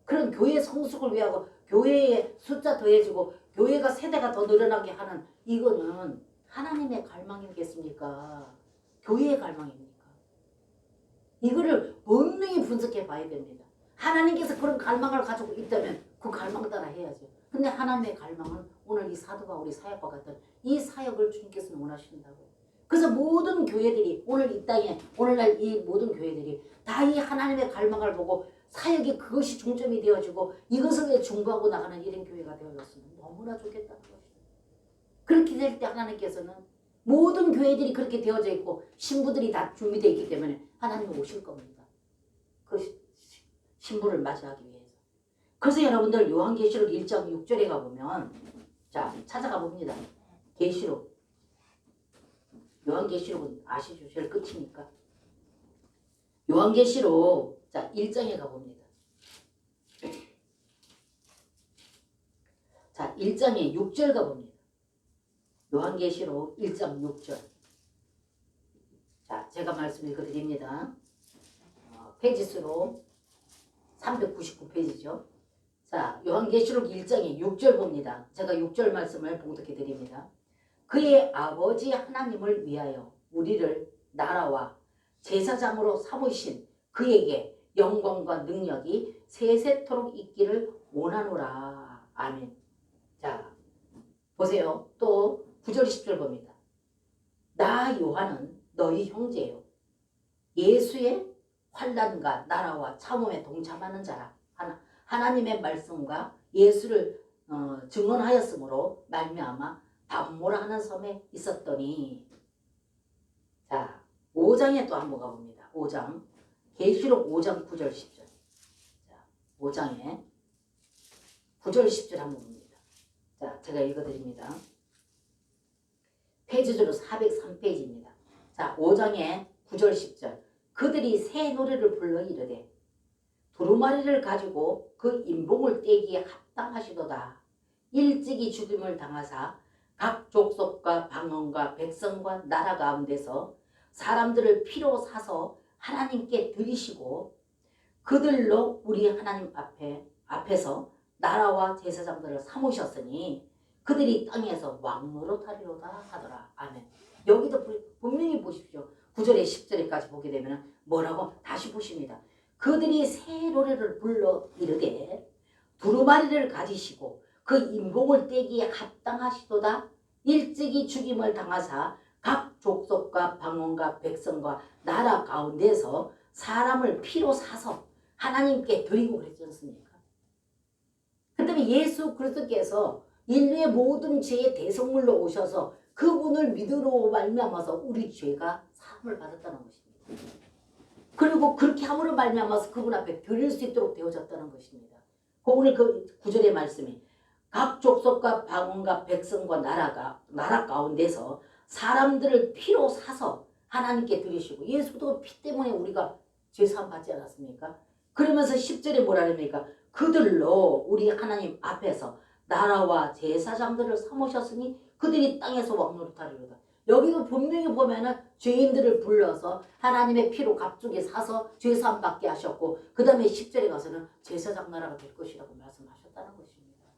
그런 교회 성숙을 위하고 교회의 숫자 더해지고 교회가 세대가 더 늘어나게 하는 이거는 하나님의 갈망이겠습니까? 교회의 갈망입니까? 이거를 분명히 분석해 봐야 됩니다. 하나님께서 그런 갈망을 가지고 있다면 그 갈망 따라 해야죠. 근데 하나님의 갈망은 오늘 이 사도가 우리 사역과 같은 이 사역을 주님께서는 원하신다고요. 그래서 모든 교회들이 오늘 이 땅에 오늘날 이 모든 교회들이 다 이 하나님의 갈망을 보고 사역이 그것이 중점이 되어지고 이것을 중보하고 나가는 이런 교회가 되어졌으면 너무나 좋겠다는 것입니다. 그렇게 될 때 하나님께서는 모든 교회들이 그렇게 되어져 있고 신부들이 다 준비되어 있기 때문에 하나님이 오실 겁니다. 그 신부를 맞이하기 위해서. 그래서 여러분들 요한계시록 1장 6절에 가보면 자 찾아가 봅니다. 계시록 요한계시록은 아시죠? 제일 끝이니까. 요한계시록 자 1장에 가봅니다. 자 1장에 6절 가봅니다. 요한계시록 1장 6절. 자 제가 말씀 읽어드립니다. 페이지 수로 399페이지죠. 자, 요한계시록 1장의 6절 봅니다. 제가 6절 말씀을 봉독해 드립니다. 그의 아버지 하나님을 위하여 우리를 나라와 제사장으로 삼으신 그에게 영광과 능력이 세세토록 있기를 원하노라. 아멘. 자, 보세요. 또 9절 10절 봅니다. 나 요한은 너희 형제요 예수의 환난과 나라와 참음에 동참하는 자라. 하나님의 말씀과 예수를 증언하였으므로 말미암아 담모라 하는 섬에 있었더니. 자, 5장에 또 한번 가봅니다. 5장 계시록 5장 9절 10절. 자, 5장에 9절 10절 한번 봅니다. 자, 제가 읽어드립니다. 페이지로 403페이지입니다. 자, 5장에 9절 10절. 그들이 새 노래를 불러 이르되 두루마리를 가지고 그 인봉을 떼기에 합당하시도다. 일찍이 죽임을 당하사 각 족속과 방언과 백성과 나라 가운데서 사람들을 피로 사서 하나님께 드리시고 그들로 우리 하나님 앞에서 나라와 제사장들을 삼으셨으니 그들이 땅에서 왕노릇하리로다 하더라. 아멘. 여기도 분명히 보십시오. 9절에 10절에까지 보게 되면 뭐라고 다시 보십니다. 그들이 새 노래를 불러 이르되 두루마리를 가지시고 그 인봉을 떼기에 합당하시도다. 일찍이 죽임을 당하사 각 족속과 방언과 백성과 나라 가운데서 사람을 피로 사서 하나님께 드리고 그랬지 않습니까? 그 다음에 예수 그리스도께서 인류의 모든 죄의 대속물로 오셔서 그분을 믿으로 말미암아서 우리 죄가 사함을 받았다는 것입니다. 그리고 그렇게 함으로 말미암아서 그분 앞에 드릴 수 있도록 되어졌다는 것입니다. 오늘 그 9절의 말씀이 각 족속과 방언과 백성과 나라 가운데서 사람들을 피로 사서 하나님께 드리시고 예수도 피 때문에 우리가 죄사함 받지 않았습니까? 그러면서 10절에 뭐라 합니까? 그들로 우리 하나님 앞에서 나라와 제사장들을 삼으셨으니 그들이 땅에서 왕노릇하리로다. 여기도 분명히 보면은 죄인들을 불러서 하나님의 피로 값주게 사서 죄사함 받게 하셨고 그 다음에 10절에 가서는 제사장 나라가 될 것이라고 말씀하셨다는 것입니다.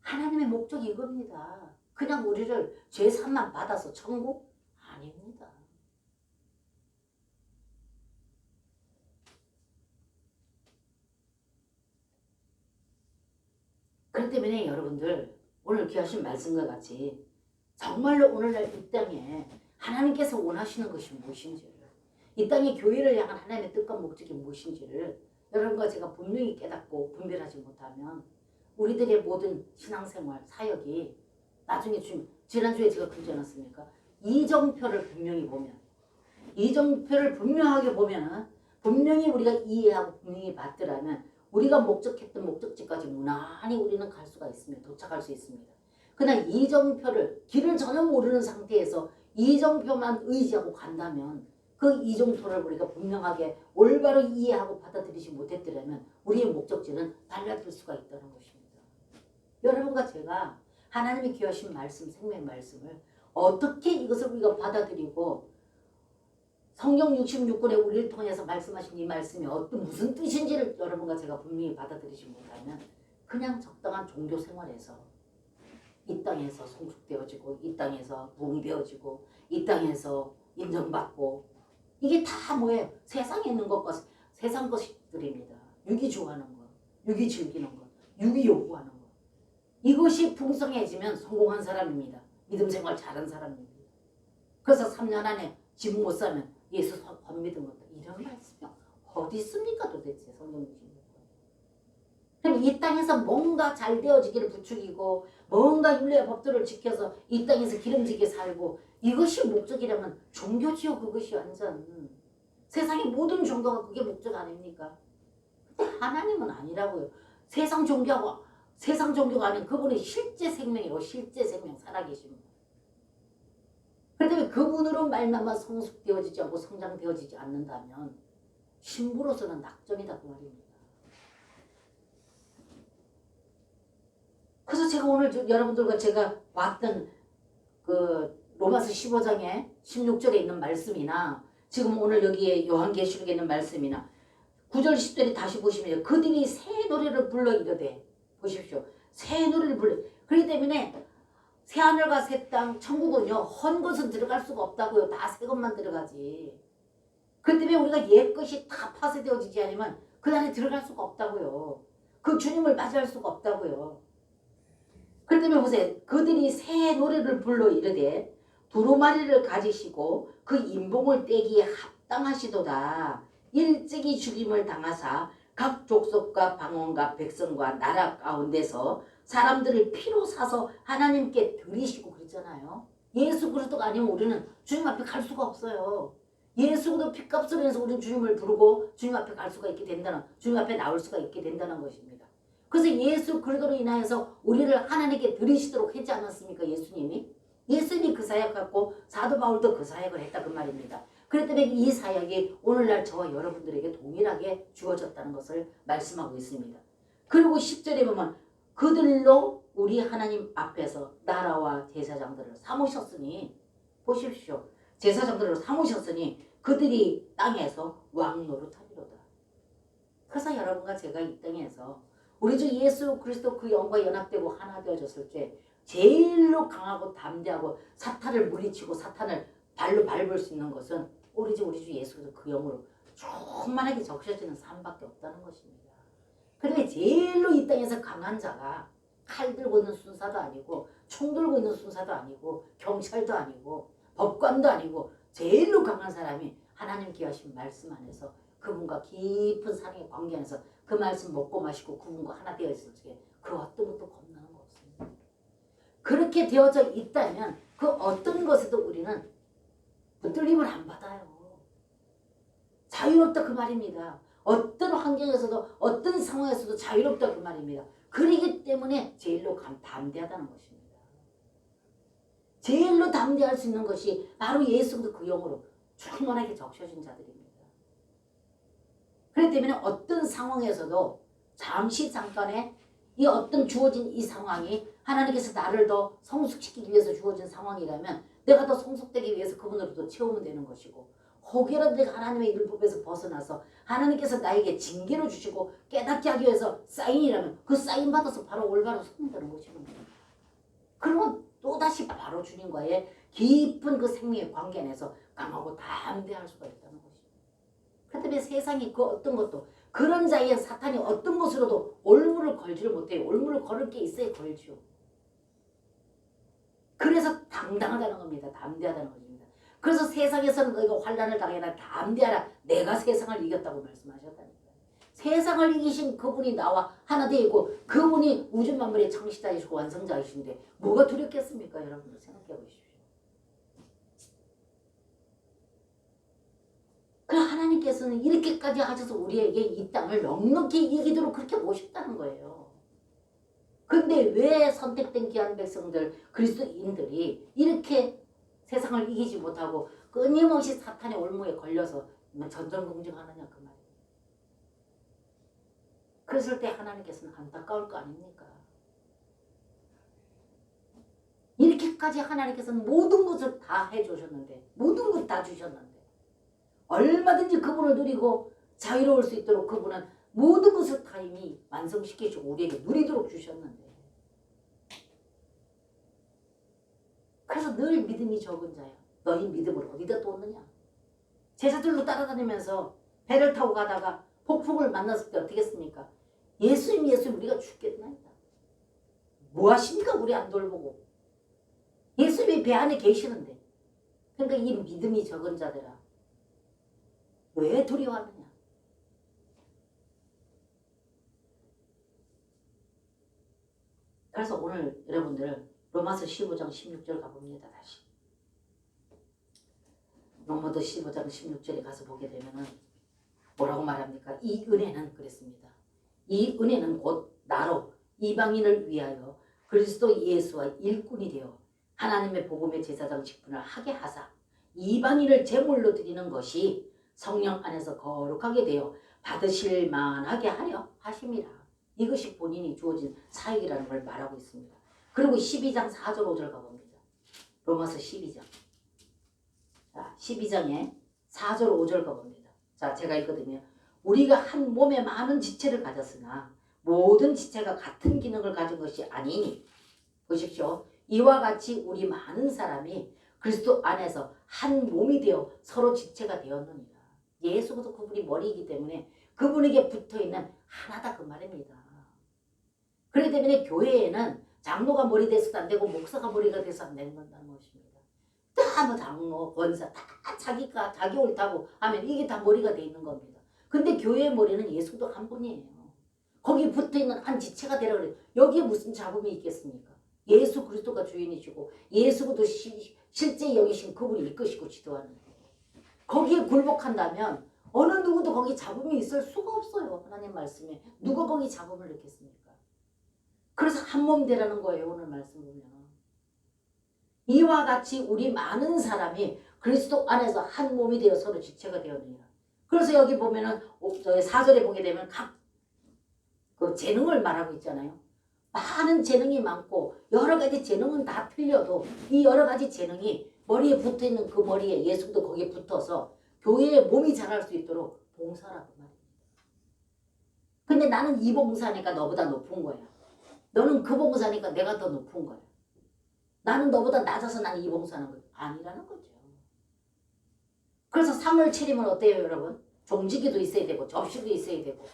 하나님의 목적이 이겁니다. 그냥 우리를 죄사함만 받아서 천국? 아닙니다. 그렇기 때문에 여러분들 오늘 귀하신 말씀과 같이 정말로 오늘날 이 땅에 하나님께서 원하시는 것이 무엇인지를 이 땅의 교회를 향한 하나님의 뜻과 목적이 무엇인지를 여러분과 제가 분명히 깨닫고 분별하지 못하면 우리들의 모든 신앙생활, 사역이 나중에 지난주에 제가 그러지 않았습니까? 이정표를 분명히 보면 이정표를 분명하게 보면 분명히 우리가 이해하고 분명히 맞더라면 우리가 목적했던 목적지까지 무난히 우리는 갈 수가 있습니다. 도착할 수 있습니다. 그러나 이정표를 길을 전혀 모르는 상태에서 이정표만 의지하고 간다면 그 이정표를 우리가 분명하게 올바로 이해하고 받아들이지 못했더라면 우리의 목적지는 달라질 수가 있다는 것입니다. 여러분과 제가 하나님이 귀하신 말씀, 생명의 말씀을 어떻게 이것을 우리가 받아들이고 성경 66권에 우리를 통해서 말씀하신 이 말씀이 무슨 뜻인지를 여러분과 제가 분명히 받아들이지 못하면 그냥 적당한 종교 생활에서 이 땅에서 성숙되어지고 이 땅에서 부흥되어지고 이 땅에서 인정받고 이게 다 뭐예요? 세상에 있는 것과 세상 것들입니다. 육이 좋아하는 것, 육이 즐기는 것, 육이 요구하는 것. 이것이 풍성해지면 성공한 사람입니다. 믿음 생활 잘한 사람입니다. 그래서 3년 안에 집 못 사면 예수 못 믿은 것들 이런 말씀이 어디 있습니까 도대체 성경 주신 것. 그럼 이 땅에서 뭔가 잘 되어지기를 부추기고 뭔가 윤리의 법도를 지켜서 이 땅에서 기름지게 살고 이것이 목적이라면 종교지요. 그것이 완전 세상의 모든 종교가 그게 목적 아닙니까? 근데 하나님은 아니라고요. 세상 종교가 아닌 그분의 실제 생명이고 실제 생명 살아계십니다. 그렇다면 그분으로 말미암아 성숙되어지지 않고 성장되어지지 않는다면 신부로서는 낙점이다 그 말입니다. 그래서 제가 오늘 여러분들과 제가 봤던 그 로마서 15장에 16절에 있는 말씀이나 지금 오늘 여기에 요한계시록에 있는 말씀이나 9절 10절에 다시 보시면 그들이 새 노래를 불러 이르되 보십시오. 새 노래를 불러. 그렇기 때문에 새하늘과 새 땅 천국은요 헌 것은 들어갈 수가 없다고요. 다 새 것만 들어가지. 그 때문에 우리가 옛 것이 다 파쇄되어지지 않으면 그 안에 들어갈 수가 없다고요. 그 주님을 맞이할 수가 없다고요. 그렇기 때문에 보세요. 그들이 새 노래를 불러 이르되 두루마리를 가지시고 그 인봉을 떼기에 합당하시도다. 일찍이 죽임을 당하사 각 족속과 방언과 백성과 나라 가운데서 사람들을 피로 사서 하나님께 드리시고 그랬잖아요. 예수 그리스도가 아니면 우리는 주님 앞에 갈 수가 없어요. 예수 그리스도 피값을 해서 우리는 주님을 부르고 주님 앞에 갈 수가 있게 된다는, 주님 앞에 나올 수가 있게 된다는 것입니다. 그래서 예수 그리스도로 인하여서 우리를 하나님께 드리시도록 했지 않았습니까? 예수님이 그 사역했고 사도 바울도 그 사역을 했다 그 말입니다. 그렇기 때문에 이 사역이 오늘날 저와 여러분들에게 동일하게 주어졌다는 것을 말씀하고 있습니다. 그리고 10절에 보면 그들로 우리 하나님 앞에서 나라와 제사장들을 삼으셨으니 보십시오. 제사장들을 삼으셨으니 그들이 땅에서 왕 노릇하리로다. 그래서 여러분과 제가 이 땅에서 우리 주 예수 그리스도 그 영과 연합되고 하나 되어졌을 때 제일로 강하고 담대하고 사탄을 물리치고 사탄을 발로 밟을 수 있는 것은 우리 주 예수 그리스도 그 영으로 충만하게 적셔지는 삶밖에 없다는 것입니다. 그런데 제일로 이 땅에서 강한 자가 칼 들고 있는 순사도 아니고 총 들고 있는 순사도 아니고 경찰도 아니고 법관도 아니고 제일로 강한 사람이 하나님 기하신 말씀 안에서 그분과 깊은 사랑의 관계 안에서 그 말씀 먹고 마시고 그분과 하나 되어 있을 적에 그 어떤 것도 겁나는 거 없습니다. 그렇게 되어져 있다면 그 어떤 것에도 우리는 붙들림을 안 받아요. 자유롭다 그 말입니다. 어떤 환경에서도 어떤 상황에서도 자유롭다 그 말입니다. 그러기 때문에 제일로 담대하다는 것입니다. 제일로 담대할 수 있는 것이 바로 예수 그리스도 그 영으로 충만하게 적셔진 자들입니다. 그렇기 때문에 어떤 상황에서도 잠깐의 이 어떤 주어진 이 상황이 하나님께서 나를 더 성숙시키기 위해서 주어진 상황이라면 내가 더 성숙되기 위해서 그분으로부터 채우면 되는 것이고, 혹여라도 내가 하나님의 율법에서 벗어나서 하나님께서 나에게 징계로 주시고 깨닫게 하기 위해서 사인이라면 그 사인 받아서 바로 올바로 서면 되는 것입니다. 그러면 또다시 바로 주님과의 깊은 그 생명의 관계 안에서 강하고 담대할 수가 있다는 것입니다. 그 때문에 세상이 그 어떤 것도 그런 자의 사탄이 어떤 것으로도 올무를 걸지를 못해요. 올무를 걸을 게 있어야 걸죠. 그래서 당당하다는 겁니다. 담대하다는 것입니다. 그래서 세상에서는 너희가 환난을 당해라 담대하라. 내가 세상을 이겼다고 말씀하셨다니까요. 세상을 이기신 그분이 나와 하나 되고 그분이 우주 만물의 창시자이시고 완성자이신데 뭐가 두렵겠습니까? 여러분들 생각해 보십시오. 그럼 하나님께서는 이렇게까지 하셔서 우리에게 이 땅을 넉넉히 이기도록 그렇게 모셨다는 거예요. 근데 왜 선택된 귀한 백성들 그리스도인들이 이렇게 세상을 이기지 못하고 끊임없이 사탄의 올무에 걸려서 전전긍긍하느냐 그 말이에요. 그랬을 때 하나님께서는 안타까울 거 아닙니까? 이렇게까지 하나님께서는 모든 것을 다 해주셨는데 모든 것 다 주셨는데 얼마든지 그분을 누리고 자유로울 수 있도록 그분은 모든 것을 다 이미 완성시키시고 우리에게 누리도록 주셨는데, 그래서 늘 믿음이 적은 자야. 너희 믿음을 어디다 뒀느냐. 제자들로 따라다니면서 배를 타고 가다가 폭풍을 만났을 때 어떻게 했습니까? 예수님 우리가 죽겠나이다. 뭐 하십니까? 우리 안 돌보고. 예수님이 배 안에 계시는데. 그러니까 이 믿음이 적은 자들아 왜 두려워하느냐. 그래서 오늘 여러분들 로마서 15장 16절 가봅니다. 다시 로마서 15장 16절에 가서 보게 되면은 뭐라고 말합니까? 이 은혜는 그랬습니다. 이 은혜는 곧 나로 이방인을 위하여 그리스도 예수와 일꾼이 되어 하나님의 복음의 제사장 직분을 하게 하사 이방인을 제물로 드리는 것이 성령 안에서 거룩하게 되어 받으실 만하게 하려 하심이라. 이것이 본인이 주어진 사역이라는 걸 말하고 있습니다. 그리고 12장 4절 5절 가봅니다. 로마서 12장. 자, 12장에 4절 5절 가봅니다. 자, 제가 읽거든요. 우리가 한 몸에 많은 지체를 가졌으나 모든 지체가 같은 기능을 가진 것이 아니니 보십시오. 이와 같이 우리 많은 사람이 그리스도 안에서 한 몸이 되어 서로 지체가 되었느니라. 예수도 그분이 머리이기 때문에 그분에게 붙어있는 하나다 그 말입니다. 그렇기 때문에 교회에는 장로가 머리 돼서도 안 되고 목사가 머리가 돼서 안 되는 건다는 것입니다. 다 뭐 장로, 권사 다 자기가 자기 옳다고 하면 이게 다 머리가 돼 있는 겁니다. 근데 교회의 머리는 예수도 한 분이에요. 거기 붙어있는 한 지체가 되라 그래요. 여기에 무슨 잡음이 있겠습니까? 예수 그리스도가 주인이시고 예수도 실제 여기신 그분이 이끄시고 지도하는 거기에 굴복한다면 어느 누구도 거기 잡음이 있을 수가 없어요. 하나님 말씀에 누가 거기 잡음을 넣겠습니까? 그래서 한 몸 되라는 거예요. 오늘 말씀 보면 이와 같이 우리 많은 사람이 그리스도 안에서 한 몸이 되어 서로 지체가 되었느니라. 그래서 여기 보면은 4절에 보게 되면 각 그 재능을 말하고 있잖아요. 많은 재능이 많고 여러 가지 재능은 다 틀려도 이 여러 가지 재능이 머리에 붙어있는 그 머리에 예수도 거기에 붙어서 교회의 몸이 자랄 수 있도록 봉사라고 말입니다. 근데 나는 이 봉사니까 너보다 높은 거야. 너는 그 봉사니까 내가 더 높은 거야. 나는 너보다 낮아서 나는 이 봉사하는 거야. 아니라는 거죠. 그래서 상을 차리면 어때요 여러분? 종지기도 있어야 되고 접시도 있어야 되고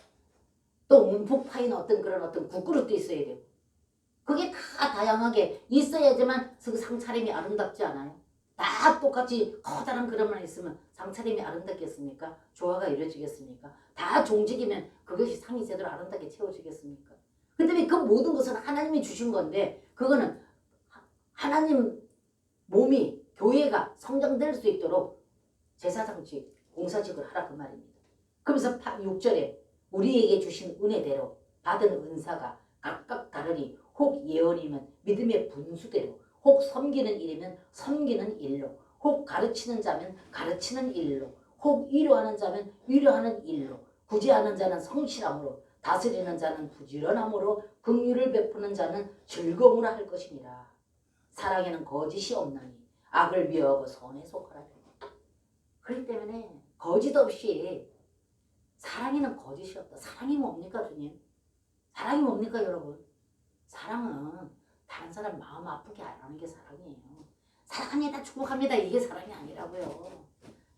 또 움푹 파인 어떤 그런 어떤 국그릇도 있어야 되고 그게 다 다양하게 있어야지만 그 상차림이 아름답지 않아요? 다 똑같이 커다란 그릇만 있으면 상차림이 아름답겠습니까? 조화가 이루어지겠습니까? 다 종직이면 그것이 상이 제대로 아름답게 채워지겠습니까? 근데 그 모든 것은 하나님이 주신 건데 그거는 하나님 몸이 교회가 성장될 수 있도록 제사장직, 공사직을 하라 그 말입니다. 그러면서 6절에 우리에게 주신 은혜대로 받은 은사가 각각 다르니 혹 예언이면 믿음의 분수대로 혹 섬기는 일이면 섬기는 일로 혹 가르치는 자면 가르치는 일로 혹 위로하는 자면 위로하는 일로 구제하는 자는 성실함으로 다스리는 자는 부지런함으로 긍휼을 베푸는 자는 즐거움으로 할 것이니라. 사랑에는 거짓이 없나니 악을 미워하고 선에 속하라. 그렇기 때문에 거짓 없이 사랑에는 거짓이 없다. 사랑이 뭡니까 주님? 사랑이 뭡니까 여러분? 사랑은 다른 사람 마음 아프게 안 하는 게 사랑이에요. 사랑합니다 축복합니다 이게 사랑이 아니라고요.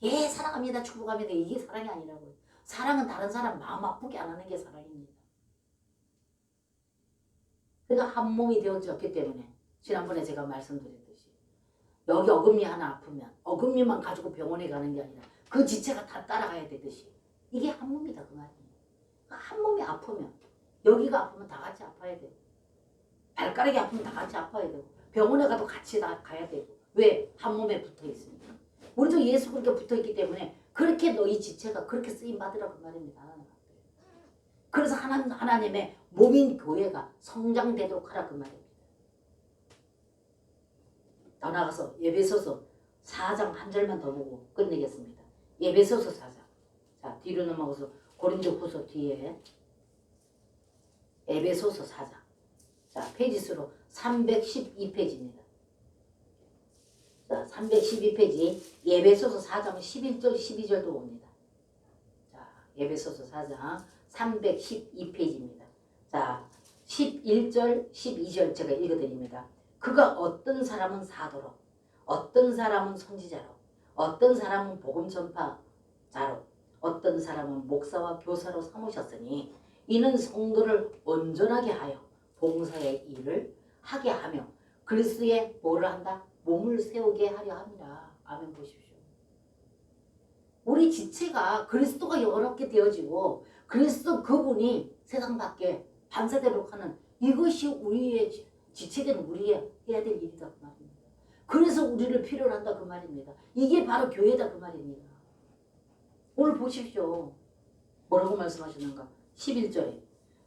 예 사랑합니다 축복합니다 이게 사랑이 아니라고요. 사랑은 다른 사람 마음 아프게 안 하는 게 사랑입니다. 그러니까 한 몸이 되어졌기 때문에 지난번에 제가 말씀드렸듯이 여기 어금니 하나 아프면 어금니만 가지고 병원에 가는 게 아니라 그 지체가 다 따라가야 되듯이 이게 한 몸이다 그 말이에요. 한 몸이 아프면 여기가 아프면 다 같이 아파야 되고 발가락이 아프면 다 같이 아파야 되고 병원에 가도 같이 다 가야 되고 왜? 한 몸에 붙어 있으니까. 우리도 예수 그렇게 붙어 있기 때문에 그렇게 너희 지체가 그렇게 쓰임 받으라 그 말입니다. 그래서 하나님의 몸인 교회가 성장되도록 하라 그 말입니다. 더 나가서 에베소서 4장 한 절만 더 보고 끝내겠습니다. 에베소서 4장. 자 뒤로 넘어가서 고린도후서 뒤에 에베소서 4장. 자 페이지 수로 312페이지입니다. 자 312페이지 에베소서 4장 11절 12절도 옵니다. 자 에베소서 4장 312페이지입니다. 자 11절 12절 제가 읽어드립니다. 그가 어떤 사람은 사도로 어떤 사람은 선지자로 어떤 사람은 복음 전파자로 어떤 사람은 목사와 교사로 삼으셨으니 이는 성도를 온전하게 하여 봉사의 일을 하게 하며 그리스도의 뭐를 한다? 몸을 세우게 하려 함이라. 아멘 보십시오. 우리 지체가 그리스도가 영원하게 되어지고 그리스도 그분이 세상 밖에 반사되도록 하는 이것이 우리의 지체되는 우리의 해야 될 일이다 그 말입니다. 그래서 우리를 필요로 한다 그 말입니다. 이게 바로 교회다 그 말입니다. 오늘 보십시오. 뭐라고 말씀하셨는가? 11절에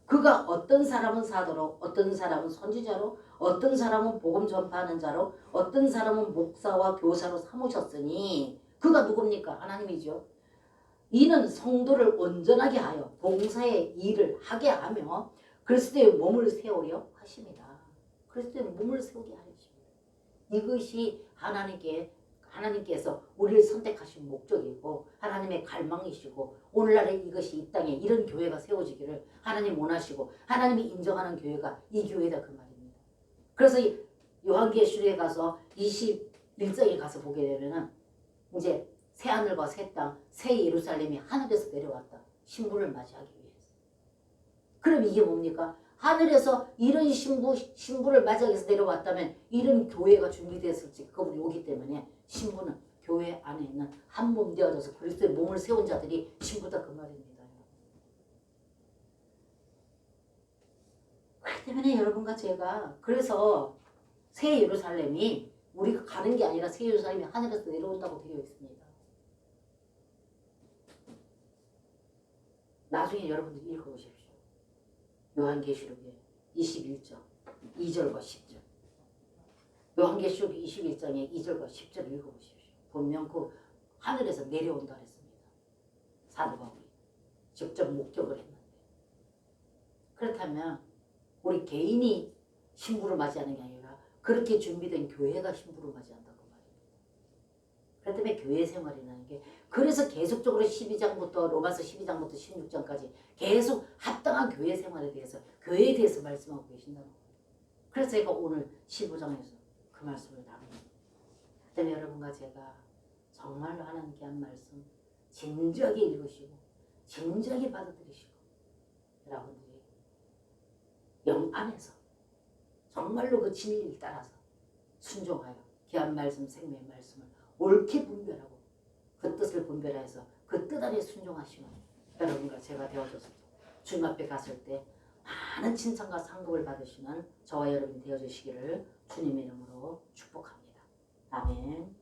그가 어떤 사람은 사도로 어떤 사람은 선지자로 어떤 사람은 복음 전파하는 자로 어떤 사람은 목사와 교사로 삼으셨으니 그가 누굽니까? 하나님이죠. 이는 성도를 온전하게 하여 봉사의 일을 하게 하며 그리스도의 몸을 세우려 하십니다. 그리스도의 몸을 세우게 하십니다. 이것이 하나님께 하나님께서 우리를 선택하신 목적이고 하나님의 갈망이시고 오늘날에 이것이 이 땅에 이런 교회가 세워지기를 하나님 원하시고 하나님이 인정하는 교회가 이 교회다 그 말입니다. 그래서 요한계시록에 가서 21장에 가서 보게 되면은 이제 새 하늘과 새 땅, 새 예루살렘이 하늘에서 내려왔다. 신부를 맞이하기 위해서. 그럼 이게 뭡니까? 하늘에서 이런 신부를 맞이하기 위해서 내려왔다면 이런 교회가 준비됐을지 그분이 오기 때문에 신부는 교회 안에 있는 한 몸 되어져서 그리스도의 몸을 세운 자들이 신부다 그 말입니다. 그렇기 때문에 여러분과 제가 그래서 새 예루살렘이 우리가 가는 게 아니라 새 예루살렘이 하늘에서 내려온다고 되어 있습니다. 나중에 여러분들이 읽어보십시오. 요한계시록의 21장 2절과 10절. 요한계시록 21장의 2절과 10절을 읽어보십시오. 분명 그 하늘에서 내려온다 그랬습니다. 사도 바울이 직접 목격을 했는데. 그렇다면 우리 개인이 신부를 맞이하는 게 아니라 그렇게 준비된 교회가 신부를 맞이한다고 말입니다. 그렇기 때문에 교회 생활이라는 게 그래서 계속적으로 12장부터 로마서 12장부터 16장까지 계속 합당한 교회 생활에 대해서 교회에 대해서 말씀하고 계신다고. 그래서 제가 오늘 15장에서 그 말씀을 나눕니다. 그 때문에 여러분과 제가 정말로 하나님께 한 말씀 진지하게 읽으시고 진지하게 받아들이시고 여러분들이 영 안에서 정말로 그 진리를 따라서 순종하여 귀한 말씀 생명의 말씀을 옳게 분별하고 그 뜻을 분별해서 그 뜻 안에 순종하시는 여러분과 제가 되어줘서 주님 앞에 갔을 때 많은 칭찬과 상급을 받으시는 저와 여러분이 되어주시기를 주님의 이름으로 축복합니다. 아멘.